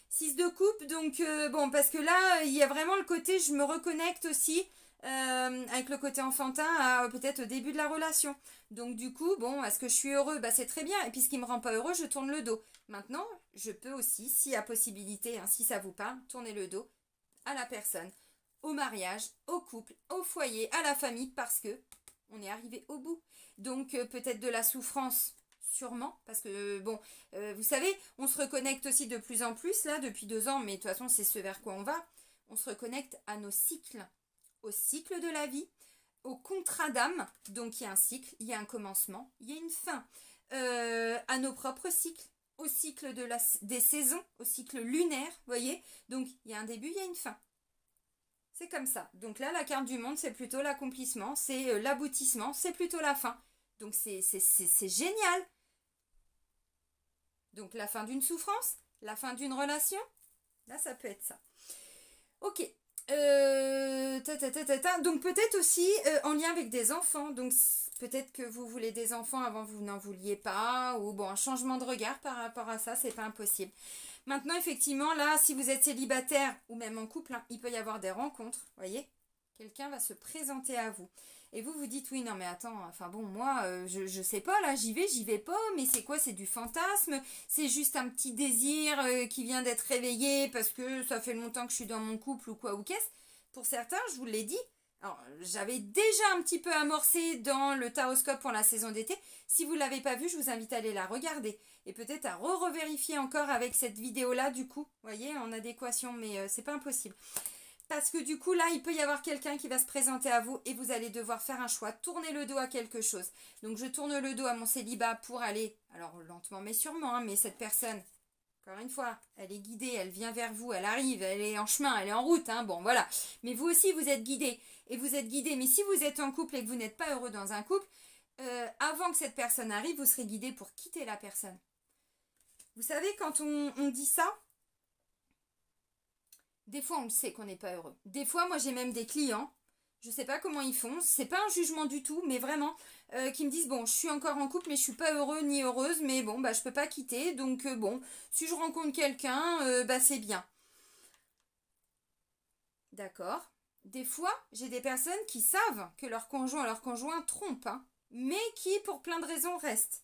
6 de coupe, donc bon, parce que là, il y a vraiment le côté, je me reconnecte aussi avec le côté enfantin, peut-être au début de la relation. Donc du coup, bon, est-ce que je suis heureux? Bah c'est très bien. Et puis ce qui me rend pas heureux, je tourne le dos. Maintenant, je peux aussi, s'il y a possibilité, hein, si ça vous parle, tourner le dos à la personne, au mariage, au couple, au foyer, à la famille, parce que on est arrivé au bout. Donc peut-être de la souffrance, sûrement, parce que bon, vous savez, on se reconnecte aussi de plus en plus, là, depuis 2 ans, mais de toute façon, c'est ce vers quoi on va. On se reconnecte à nos cycles, au cycle de la vie, au contrat d'âme. Donc il y a un cycle, il y a un commencement, il y a une fin. À nos propres cycles, au cycle des saisons, au cycle lunaire, vous voyez. Donc il y a un début, il y a une fin. C'est comme ça. Donc là, la carte du monde, c'est plutôt l'accomplissement, c'est l'aboutissement, c'est plutôt la fin. Donc c'est génial. Donc la fin d'une souffrance, la fin d'une relation, là ça peut être ça. Ok. Donc peut-être aussi en lien avec des enfants. Donc peut-être que vous voulez des enfants avant vous n'en vouliez pas. Ou bon, un changement de regard par rapport à ça, c'est pas impossible. Maintenant, effectivement, là, si vous êtes célibataire ou même en couple, hein, il peut y avoir des rencontres, voyez. Quelqu'un va se présenter à vous. Et vous vous dites, oui, non, mais attends, enfin bon, moi, je sais pas, là, j'y vais pas, mais c'est quoi? C'est du fantasme, c'est juste un petit désir qui vient d'être réveillé parce que ça fait longtemps que je suis dans mon couple ou quoi ou qu'est-ce. Pour certains, je vous l'ai dit, alors, j'avais déjà un petit peu amorcé dans le taroscope pour la saison d'été. Si vous ne l'avez pas vu, je vous invite à aller la regarder. Et peut-être à revérifier encore avec cette vidéo-là, du coup. Vous voyez, en adéquation, mais c'est pas impossible. Parce que du coup, là, il peut y avoir quelqu'un qui va se présenter à vous et vous allez devoir faire un choix. Tourner le dos à quelque chose. Donc, je tourne le dos à mon célibat pour aller, alors lentement mais sûrement, hein, mais cette personne, encore une fois, elle est guidée, elle vient vers vous, elle arrive, elle est en chemin, elle est en route, hein, bon, voilà. Mais vous aussi, vous êtes guidé. Et vous êtes guidé. Mais si vous êtes en couple et que vous n'êtes pas heureux dans un couple, avant que cette personne arrive, vous serez guidé pour quitter la personne. Vous savez, quand on dit ça, des fois, on le sait qu'on n'est pas heureux. Des fois, moi, j'ai même des clients, je ne sais pas comment ils font, c'est pas un jugement du tout, mais vraiment, qui me disent, bon, je suis encore en couple, mais je suis pas heureux ni heureuse, mais bon, bah, je peux pas quitter, donc bon, si je rencontre quelqu'un, bah, c'est bien. D'accord. Des fois, j'ai des personnes qui savent que leur conjoint trompe, hein, mais qui, pour plein de raisons, restent.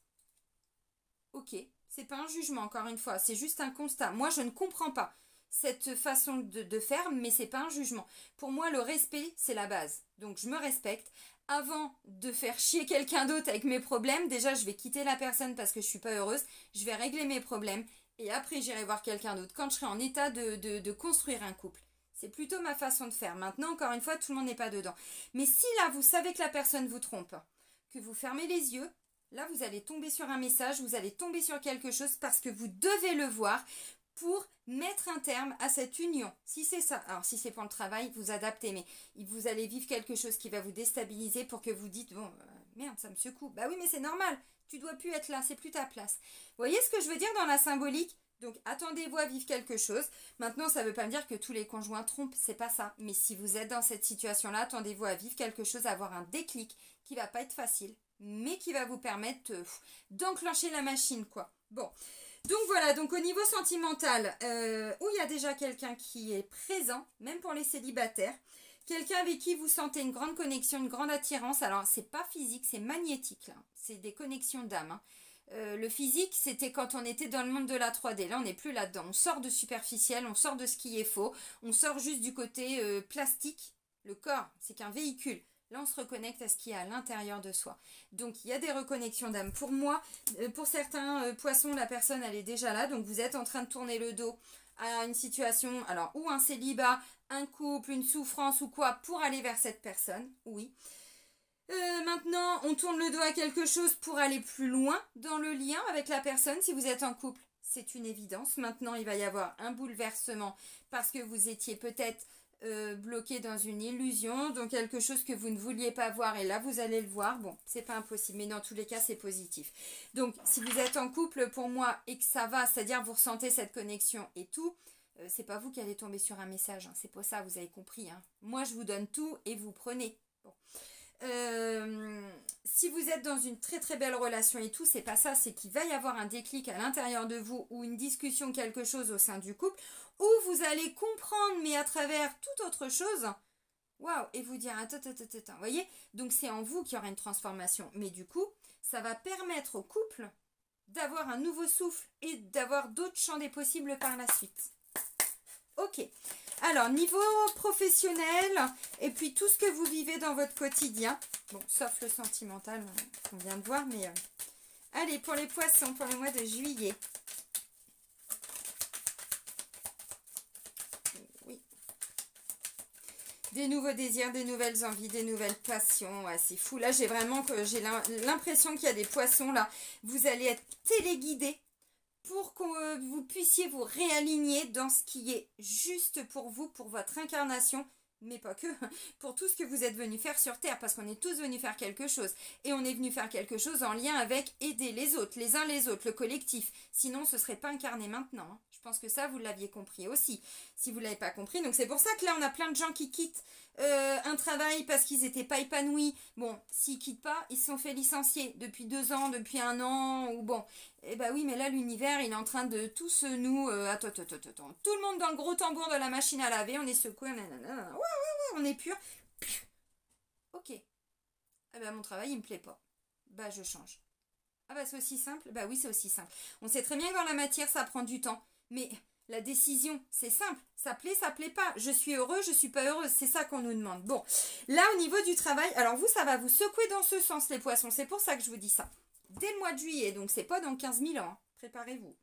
Ok, c'est pas un jugement, encore une fois, c'est juste un constat. Moi, je ne comprends pas cette façon de faire, mais c'est pas un jugement. Pour moi, le respect, c'est la base. Donc, je me respecte. Avant de faire chier quelqu'un d'autre avec mes problèmes, déjà, je vais quitter la personne parce que je suis pas heureuse. Je vais régler mes problèmes et après, j'irai voir quelqu'un d'autre quand je serai en état de construire un couple. C'est plutôt ma façon de faire. Maintenant, encore une fois, tout le monde n'est pas dedans. Mais si là, vous savez que la personne vous trompe, que vous fermez les yeux, là, vous allez tomber sur un message, vous allez tomber sur quelque chose parce que vous devez le voir pour mettre un terme à cette union. Si c'est ça, alors si c'est pour le travail, vous adaptez, mais vous allez vivre quelque chose qui va vous déstabiliser pour que vous dites, bon, merde, ça me secoue. Bah oui, mais c'est normal, tu dois plus être là, c'est plus ta place. Vous voyez ce que je veux dire dans la symbolique? Donc attendez-vous à vivre quelque chose. Maintenant, ça ne veut pas me dire que tous les conjoints trompent, c'est pas ça. Mais si vous êtes dans cette situation-là, attendez-vous à vivre quelque chose, à avoir un déclic qui va pas être facile, mais qui va vous permettre d'enclencher la machine, quoi. Bon, donc voilà, donc au niveau sentimental, où il y a déjà quelqu'un qui est présent, même pour les célibataires, quelqu'un avec qui vous sentez une grande connexion, une grande attirance. Alors, c'est pas physique, c'est magnétique, là. C'est des connexions d'âme, hein. Le physique, c'était quand on était dans le monde de la 3D. Là, on n'est plus là-dedans. On sort de superficiel, on sort de ce qui est faux. On sort juste du côté plastique. Le corps, c'est qu'un véhicule. Là, on se reconnecte à ce qui est à l'intérieur de soi. Donc, il y a des reconnexions d'âme. Pour moi, pour certains poissons, la personne, elle est déjà là. Donc, vous êtes en train de tourner le dos à une situation, alors, ou un célibat, un couple, une souffrance ou quoi, pour aller vers cette personne. Oui. Maintenant, on tourne le dos à quelque chose pour aller plus loin dans le lien avec la personne. Si vous êtes en couple, c'est une évidence. Maintenant, il va y avoir un bouleversement parce que vous étiez peut-être bloqué dans une illusion, donc quelque chose que vous ne vouliez pas voir et là, vous allez le voir. Bon, c'est pas impossible, mais dans tous les cas, c'est positif. Donc, si vous êtes en couple, pour moi, et que ça va, c'est-à-dire vous ressentez cette connexion et tout, c'est pas vous qui allez tomber sur un message. Hein. C'est pour ça, vous avez compris. Hein. Moi, je vous donne tout et vous prenez. Bon. Si vous êtes dans une très très belle relation et tout, c'est pas ça, c'est qu'il va y avoir un déclic à l'intérieur de vous ou une discussion, quelque chose au sein du couple où vous allez comprendre, mais à travers toute autre chose, waouh, et vous dire, attends, vous voyez, donc c'est en vous qu'il y aura une transformation, mais du coup, ça va permettre au couple d'avoir un nouveau souffle et d'avoir d'autres champs des possibles par la suite. Ok. Alors, niveau professionnel, et puis tout ce que vous vivez dans votre quotidien, bon, sauf le sentimental qu'on vient de voir, mais allez, pour les poissons, pour le mois de juillet. Oui. Des nouveaux désirs, des nouvelles envies, des nouvelles passions, ouais, c'est fou. Là, j'ai l'impression qu'il y a des poissons, là, vous allez être téléguidés pour que vous puissiez vous réaligner dans ce qui est juste pour vous, pour votre incarnation, mais pas que, pour tout ce que vous êtes venu faire sur Terre, parce qu'on est tous venus faire quelque chose. Et on est venu faire quelque chose en lien avec aider les autres, les uns les autres, le collectif. Sinon, ce ne serait pas incarné maintenant. Hein. Je pense que ça, vous l'aviez compris aussi, si vous ne l'avez pas compris. Donc c'est pour ça que là, on a plein de gens qui quittent un travail parce qu'ils n'étaient pas épanouis. Bon, s'ils quittent pas, ils se sont fait licencier depuis 2 ans, depuis 1 an, ou bon. Eh ben oui, mais là, l'univers, il est en train de tous nous... attends. Tout le monde dans le gros tambour de la machine à laver, on est secoué, ouais, on est pur. Ok. Eh ben mon travail, il me plaît pas. Bah, je change. Ah bah, c'est aussi simple? Bah oui, c'est aussi simple. On sait très bien que dans la matière, ça prend du temps. Mais la décision, c'est simple. Ça plaît pas. Je suis heureux, je suis pas heureuse. C'est ça qu'on nous demande. Bon, là, au niveau du travail, alors vous, ça va vous secouer dans ce sens, les poissons. C'est pour ça que je vous dis ça. Dès le mois de juillet, donc c'est pas dans 15 000 ans. Hein. Préparez-vous.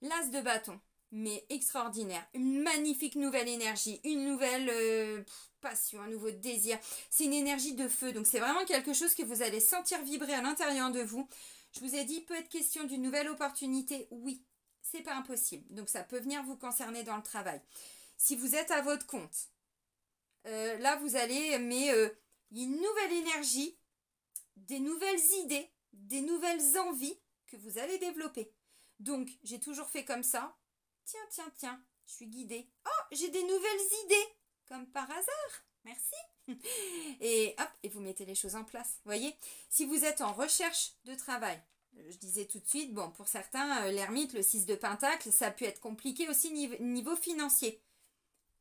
L'as de bâton, mais extraordinaire. Une magnifique nouvelle énergie, une nouvelle passion, un nouveau désir. C'est une énergie de feu, donc c'est vraiment quelque chose que vous allez sentir vibrer à l'intérieur de vous. Je vous ai dit, peut être question d'une nouvelle opportunité. Oui, c'est pas impossible. Donc ça peut venir vous concerner dans le travail. Si vous êtes à votre compte, là vous allez, mais une nouvelle énergie, des nouvelles idées, des nouvelles envies que vous allez développer. Donc, j'ai toujours fait comme ça. Tiens, je suis guidée. Oh, j'ai des nouvelles idées, comme par hasard. Merci. Et hop, et vous mettez les choses en place. Vous voyez, si vous êtes en recherche de travail, je disais tout de suite, bon, pour certains, l'ermite, le 6 de pentacle, ça a pu être compliqué aussi niveau financier.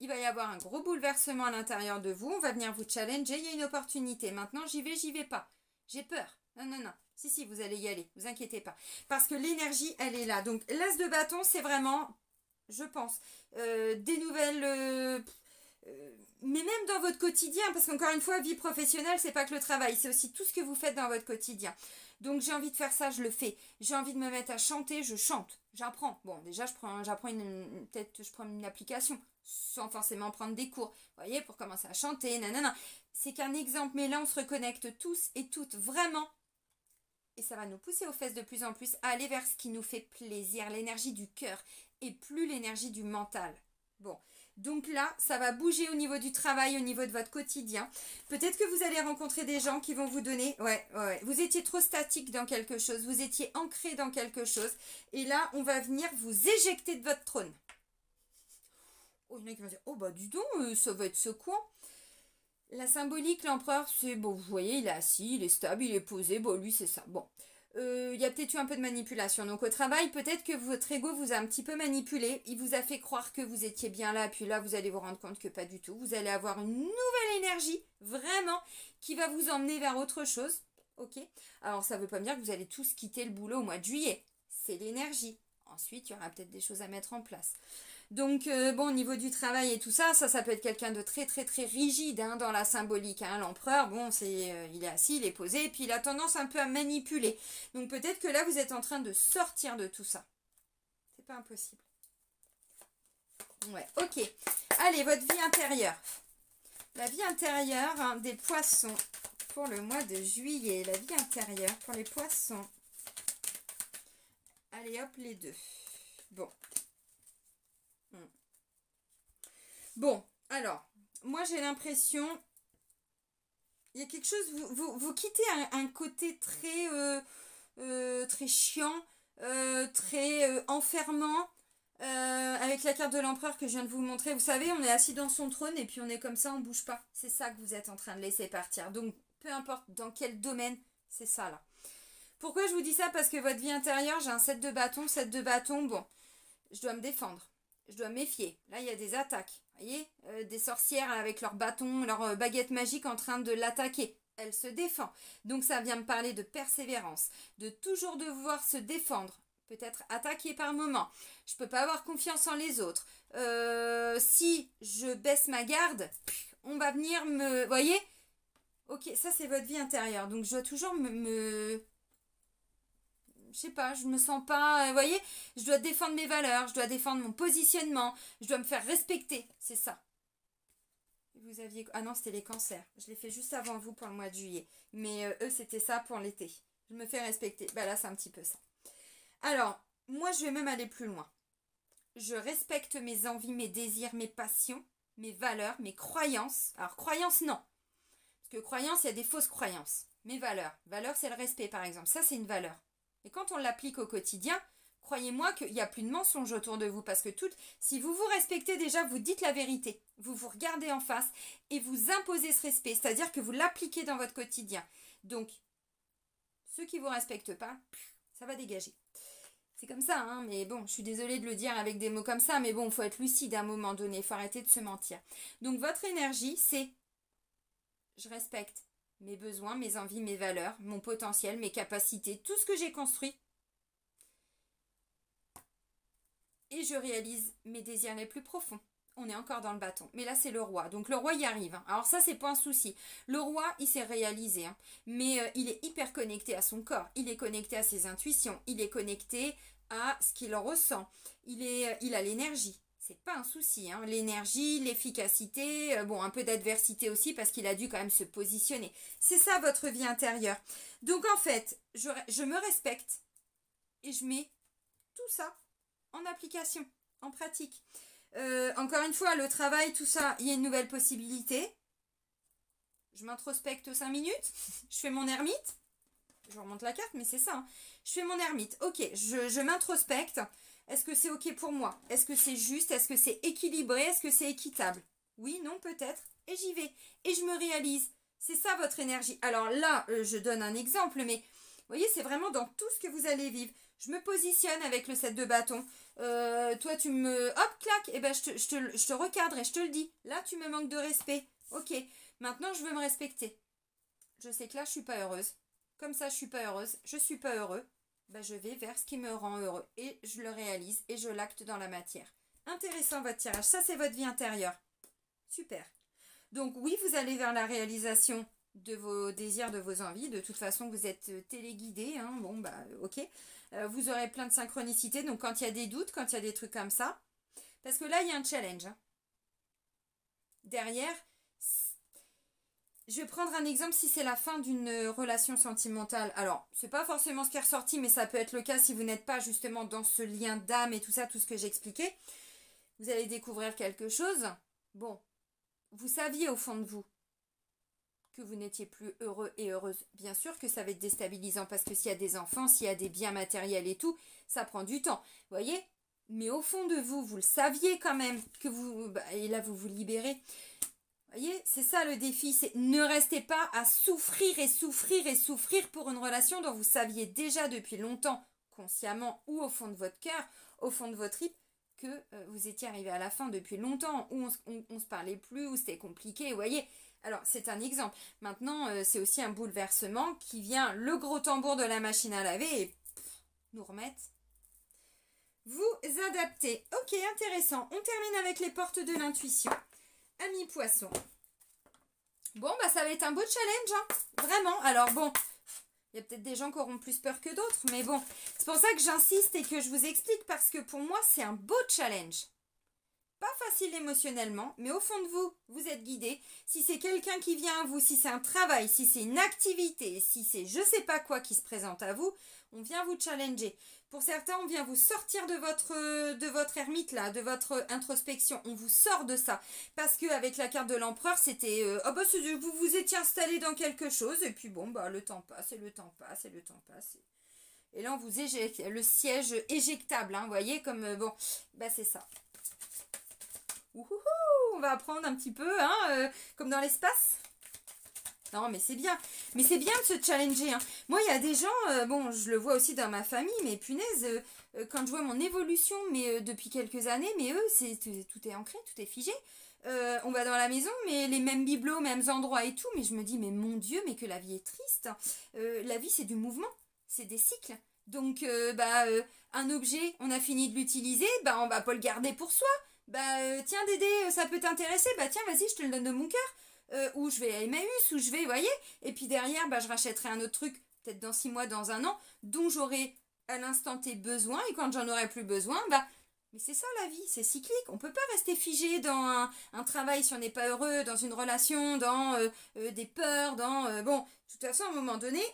il va y avoir un gros bouleversement à l'intérieur de vous. On va venir vous challenger. Il y a une opportunité. Maintenant, j'y vais pas. J'ai peur. Non, non, non. Si, si, vous allez y aller. Vous inquiétez pas. Parce que l'énergie, elle est là. Donc, l'as de bâton, c'est vraiment, je pense, des nouvelles... mais même dans votre quotidien, parce qu'encore une fois, vie professionnelle, c'est pas que le travail, c'est aussi tout ce que vous faites dans votre quotidien. Donc j'ai envie de faire ça, je le fais. J'ai envie de me mettre à chanter, je chante. J'apprends. Bon, déjà, j'apprends peut-être je prends une application, sans forcément prendre des cours. Vous voyez, pour commencer à chanter, nanana. C'est qu'un exemple, mais là, on se reconnecte tous et toutes, vraiment. Et ça va nous pousser aux fesses de plus en plus à aller vers ce qui nous fait plaisir, l'énergie du cœur, et plus l'énergie du mental. Bon. Donc là, ça va bouger au niveau du travail, au niveau de votre quotidien. Peut-être que vous allez rencontrer des gens qui vont vous donner... Ouais. Vous étiez trop statique dans quelque chose. Vous étiez ancré dans quelque chose. Et là, on va venir vous éjecter de votre trône. Oh, il y en a qui vont dire, oh bah dis donc, ça va être secouant. La symbolique, l'empereur, c'est... Bon, vous voyez, il est assis, il est stable, il est posé. Bon, lui, c'est ça. Bon. Il y a peut-être eu un peu de manipulation. Donc au travail, peut-être que votre ego vous a un petit peu manipulé. Il vous a fait croire que vous étiez bien là. Puis là, vous allez vous rendre compte que pas du tout. Vous allez avoir une nouvelle énergie, vraiment, qui va vous emmener vers autre chose. Ok. Alors ça ne veut pas me dire que vous allez tous quitter le boulot au mois de juillet. C'est l'énergie. Ensuite, il y aura peut-être des choses à mettre en place. Donc, bon, au niveau du travail et tout ça, ça peut être quelqu'un de très, très, très rigide hein, dans la symbolique. Hein. L'empereur, bon, il est assis, il est posé, et puis il a tendance un peu à manipuler. Donc, peut-être que là, vous êtes en train de sortir de tout ça. C'est pas impossible. Ouais, ok. Allez, votre vie intérieure. La vie intérieure hein, des poissons pour le mois de juillet. La vie intérieure pour les poissons. Allez, hop, les deux. Bon. Bon, alors, moi j'ai l'impression, il y a quelque chose, vous quittez un côté très, très chiant, très enfermant, avec la carte de l'empereur que je viens de vous montrer. Vous savez, on est assis dans son trône et puis on est comme ça, on ne bouge pas. C'est ça que vous êtes en train de laisser partir. Donc, peu importe dans quel domaine, c'est ça là. Pourquoi je vous dis ça? Parce que votre vie intérieure, j'ai un 7 de bâton, bon, je dois me défendre. Je dois me méfier. Là, il y a des attaques. Vous voyez, des sorcières avec leur bâton, leur baguette magique en train de l'attaquer. Elle se défend. Donc, ça vient me parler de persévérance, de toujours devoir se défendre. Peut-être attaquer par moment. Je ne peux pas avoir confiance en les autres. Si je baisse ma garde, on va venir me... Vous voyez? Ok, ça, c'est votre vie intérieure. Donc, je dois toujours je sais pas, je me sens pas, vous voyez, je dois défendre mes valeurs, je dois défendre mon positionnement, je dois me faire respecter, c'est ça. Vous aviez, ah non, c'était les cancers, je l'ai fait juste avant vous pour le mois de juillet, mais eux, c'était ça pour l'été. Je me fais respecter, bah là, c'est un petit peu ça. Alors, moi, je vais même aller plus loin. Je respecte mes envies, mes désirs, mes passions, mes valeurs, mes croyances. Alors, croyances, non. Parce que croyances, il y a des fausses croyances. Mes valeurs. Valeurs, c'est le respect, par exemple. Ça, c'est une valeur. Et quand on l'applique au quotidien, croyez-moi qu'il n'y a plus de mensonges autour de vous. Parce que si vous vous respectez déjà, vous dites la vérité. Vous vous regardez en face et vous imposez ce respect. C'est-à-dire que vous l'appliquez dans votre quotidien. Donc, ceux qui ne vous respectent pas, ça va dégager. C'est comme ça, hein, mais bon, je suis désolée de le dire avec des mots comme ça, mais bon, il faut être lucide à un moment donné. Il faut arrêter de se mentir. Donc, votre énergie, c'est je respecte mes besoins, mes envies, mes valeurs, mon potentiel, mes capacités, tout ce que j'ai construit. Et je réalise mes désirs les plus profonds. On est encore dans le bâton. Mais là, c'est le roi. Donc, le roi y arrive. Hein. Alors ça, c'est pas un souci. Le roi, il s'est réalisé. Hein. Mais il est hyper connecté à son corps. Il est connecté à ses intuitions. Il est connecté à ce qu'il ressent. Il a l'énergie. C'est pas un souci, hein. L'énergie, l'efficacité, bon, un peu d'adversité aussi parce qu'il a dû quand même se positionner. C'est ça votre vie intérieure. Donc en fait, je me respecte et je mets tout ça en application, en pratique. Encore une fois, le travail, tout ça, il y a une nouvelle possibilité. Je m'introspecte 5 minutes, je fais mon ermite. Je remonte la carte, mais c'est ça. Hein. Je fais mon ermite. Ok, je m'introspecte. Est-ce que c'est ok pour moi? Est-ce que c'est juste? Est-ce que c'est équilibré? Est-ce que c'est équitable? Oui, non, peut-être. Et j'y vais. Et je me réalise. C'est ça votre énergie. Alors là, je donne un exemple, mais vous voyez, c'est vraiment dans tout ce que vous allez vivre. Je me positionne avec le 7 de bâton. Toi, tu me... Hop, clac. Et ben, je te recadre et je te le dis. Là, tu me manques de respect. Ok. Maintenant, je veux me respecter. Je sais que là, je suis pas heureuse. Comme ça, je suis pas heureuse. Je suis pas heureux. Ben, je vais vers ce qui me rend heureux. Et je le réalise et je l'acte dans la matière. Intéressant, votre tirage. Ça, c'est votre vie intérieure. Super. Donc, oui, vous allez vers la réalisation de vos désirs, de vos envies. De toute façon, vous êtes téléguidé. Hein. Bon, bah, ok. Vous aurez plein de synchronicité. Donc, quand il y a des doutes, quand il y a des trucs comme ça. Parce que là, il y a un challenge. Hein. Derrière, je vais prendre un exemple si c'est la fin d'une relation sentimentale. Alors, c'est pas forcément ce qui est ressorti, mais ça peut être le cas si vous n'êtes pas justement dans ce lien d'âme et tout ça, tout ce que j'expliquais. Vous allez découvrir quelque chose. Bon, vous saviez au fond de vous que vous n'étiez plus heureux et heureuse. Bien sûr que ça va être déstabilisant parce que s'il y a des enfants, s'il y a des biens matériels et tout, ça prend du temps. Vous voyez? Mais au fond de vous, vous le saviez quand même que vous... et là, vous vous libérez. Vous voyez? C'est ça le défi. C'est ne restez pas à souffrir et souffrir et souffrir pour une relation dont vous saviez déjà depuis longtemps, consciemment ou au fond de votre cœur, au fond de votre trip, que vous étiez arrivé à la fin depuis longtemps, où on se parlait plus, où c'était compliqué. Vous voyez? Alors, c'est un exemple. Maintenant, c'est aussi un bouleversement qui vient, le gros tambour de la machine à laver et nous remettre. Vous adaptez. Ok, intéressant. On termine avec les portes de l'intuition. Amis poissons. Bon, bah ça va être un beau challenge, hein. Vraiment. Alors bon, il y a peut-être des gens qui auront plus peur que d'autres, mais bon. C'est pour ça que j'insiste et que je vous explique, parce que pour moi, c'est un beau challenge. Pas facile émotionnellement, mais au fond de vous, vous êtes guidé. Si c'est quelqu'un qui vient à vous, si c'est un travail, si c'est une activité, si c'est je sais pas quoi qui se présente à vous, on vient vous challenger. Pour certains, on vient vous sortir de votre ermite là, de votre introspection. On vous sort de ça. Parce qu'avec la carte de l'empereur, c'était vous vous étiez installé dans quelque chose, et puis bon, bah le temps passe, et le temps passe, et le temps passe. Et là, on vous éjecte, le siège éjectable, hein, vous voyez, comme bon, bah c'est ça. Ouhouhou, on va apprendre un petit peu, hein, comme dans l'espace. Non, mais c'est bien. Mais c'est bien de se challenger. Hein. Moi, il y a des gens, bon, je le vois aussi dans ma famille, mais punaise, quand je vois mon évolution, mais depuis quelques années, mais eux, tout est ancré, tout est figé. On va dans la maison, mais les mêmes bibelots, mêmes endroits et tout, mais je me dis, mais mon Dieu, mais que la vie est triste. La vie, c'est du mouvement, c'est des cycles. Donc, un objet, on a fini de l'utiliser, bah, on va pas le garder pour soi. Tiens Dédé, ça peut t'intéresser, tiens vas-y je te le donne de mon cœur, ou je vais à Emmaüs, ou je vais, vous voyez, et puis derrière je rachèterai un autre truc, peut-être dans 6 mois, dans un an, dont j'aurai à l'instant T besoin, et quand j'en aurai plus besoin, mais c'est ça la vie, c'est cyclique, on peut pas rester figé dans un travail si on n'est pas heureux, dans une relation, dans des peurs, bon, de toute façon à un moment donné,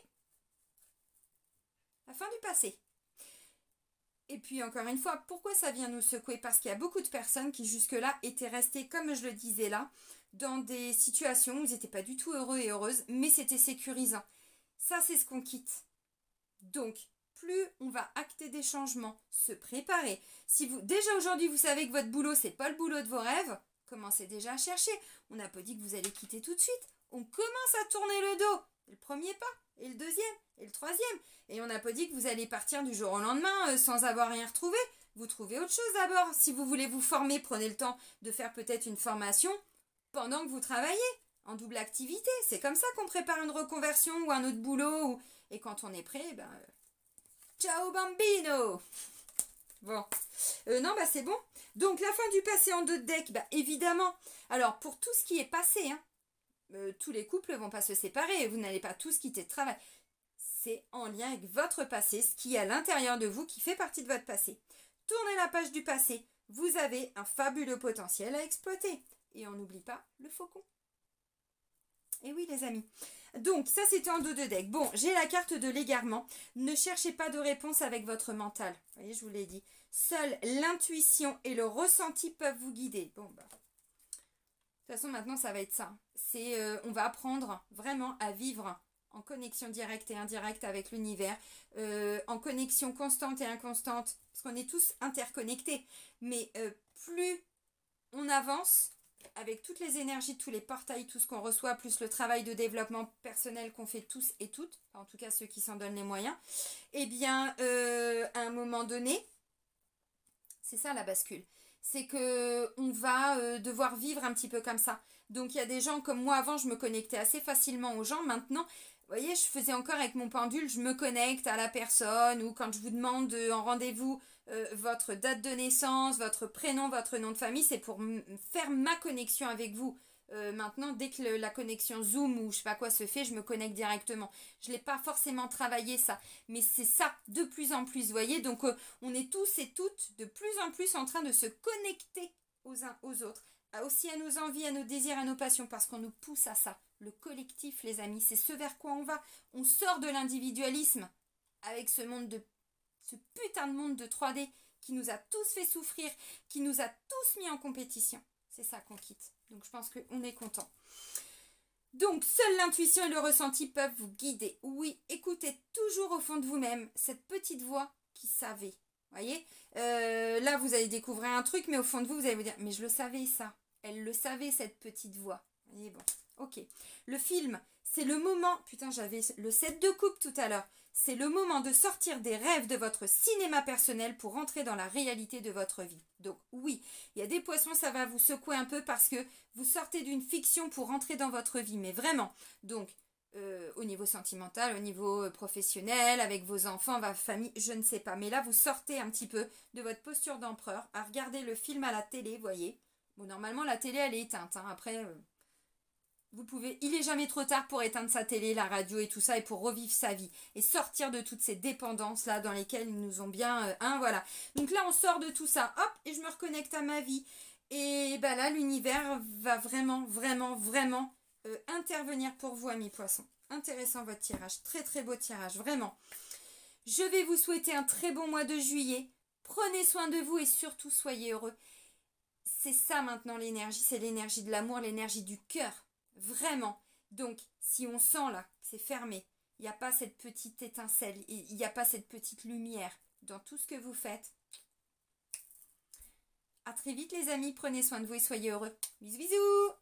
la fin du passé. Et puis encore une fois, pourquoi ça vient nous secouer? Parce qu'il y a beaucoup de personnes qui jusque-là étaient restées, comme je le disais là, dans des situations où ils n'étaient pas du tout heureux et heureuses, mais c'était sécurisant. Ça, c'est ce qu'on quitte. Donc, plus on va acter des changements, se préparer. Si vous, déjà aujourd'hui, vous savez que votre boulot, c'est pas le boulot de vos rêves, commencez déjà à chercher. On n'a pas dit que vous allez quitter tout de suite. On commence à tourner le dos. Le premier pas, et le deuxième, et le troisième. Et on n'a pas dit que vous allez partir du jour au lendemain sans avoir rien retrouvé. Vous trouvez autre chose d'abord. Si vous voulez vous former, prenez le temps de faire peut-être une formation pendant que vous travaillez, en double activité. C'est comme ça qu'on prépare une reconversion ou un autre boulot. Et quand on est prêt, ciao bambino. Bon, non, c'est bon. Donc la fin du passé en 2 decks, évidemment. Alors pour tout ce qui est passé, hein, tous les couples ne vont pas se séparer, vous n'allez pas tous quitter le travail. C'est en lien avec votre passé, ce qui est à l'intérieur de vous, qui fait partie de votre passé. Tournez la page du passé, vous avez un fabuleux potentiel à exploiter. Et on n'oublie pas le faucon. Et oui les amis. Donc ça c'était en 2 decks. Bon, j'ai la carte de l'égarement. Ne cherchez pas de réponse avec votre mental. Vous voyez, je vous l'ai dit. Seule l'intuition et le ressenti peuvent vous guider. Bon, de toute façon, maintenant, ça va être ça. On va apprendre vraiment à vivre en connexion directe et indirecte avec l'univers, en connexion constante et inconstante, parce qu'on est tous interconnectés. Mais plus on avance, avec toutes les énergies, tous les portails, tout ce qu'on reçoit, plus le travail de développement personnel qu'on fait tous et toutes, en tout cas ceux qui s'en donnent les moyens, eh bien, à un moment donné, c'est ça la bascule. C'est que on va devoir vivre un petit peu comme ça. Donc il y a des gens comme moi, avant je me connectais assez facilement aux gens. Maintenant, vous voyez, je faisais encore avec mon pendule, je me connecte à la personne, ou quand je vous demande en rendez-vous votre date de naissance, votre prénom, votre nom de famille, c'est pour faire ma connexion avec vous. Maintenant, dès que la connexion Zoom ou je sais pas quoi se fait, je me connecte directement. Je ne l'ai pas forcément travaillé ça, mais c'est ça de plus en plus, vous voyez. Donc, on est tous et toutes de plus en plus en train de se connecter aux uns aux autres, aussi à nos envies, à nos désirs, à nos passions, parce qu'on nous pousse à ça. Le collectif, les amis, c'est ce vers quoi on va. On sort de l'individualisme avec ce putain de monde de 3D qui nous a tous fait souffrir, qui nous a tous mis en compétition. C'est ça qu'on quitte. Donc je pense qu'on est content. Donc seule l'intuition et le ressenti peuvent vous guider. Oui, écoutez toujours au fond de vous-même cette petite voix qui savait. Voyez, là vous allez découvrir un truc, mais au fond de vous, vous allez vous dire, mais je le savais ça. Elle le savait, cette petite voix. Voyez, bon, ok. Le film, c'est le moment, putain j'avais le 7 de coupe tout à l'heure. C'est le moment de sortir des rêves de votre cinéma personnel pour entrer dans la réalité de votre vie. Donc oui, il y a des poissons, ça va vous secouer un peu parce que vous sortez d'une fiction pour rentrer dans votre vie, mais vraiment. Donc, au niveau sentimental, au niveau professionnel, avec vos enfants, votre famille, je ne sais pas. Mais là, vous sortez un petit peu de votre posture d'empereur à regarder le film à la télé, voyez. Bon, normalement, la télé, elle est éteinte. Hein. Après... vous pouvez, il est jamais trop tard pour éteindre sa télé, la radio et tout ça et pour revivre sa vie et sortir de toutes ces dépendances là dans lesquelles ils nous ont bien, voilà. Donc là on sort de tout ça, hop, et je me reconnecte à ma vie et bah là l'univers va vraiment, vraiment, vraiment intervenir pour vous amis poissons. Intéressant votre tirage, très très beau tirage, vraiment. Je vais vous souhaiter un très bon mois de juillet. Prenez soin de vous et surtout soyez heureux. C'est ça maintenant l'énergie, c'est l'énergie de l'amour, l'énergie du cœur. Vraiment. Donc, si on sent là que c'est fermé, il n'y a pas cette petite étincelle, il n'y a pas cette petite lumière dans tout ce que vous faites. À très vite les amis, prenez soin de vous et soyez heureux. Bisous bisous.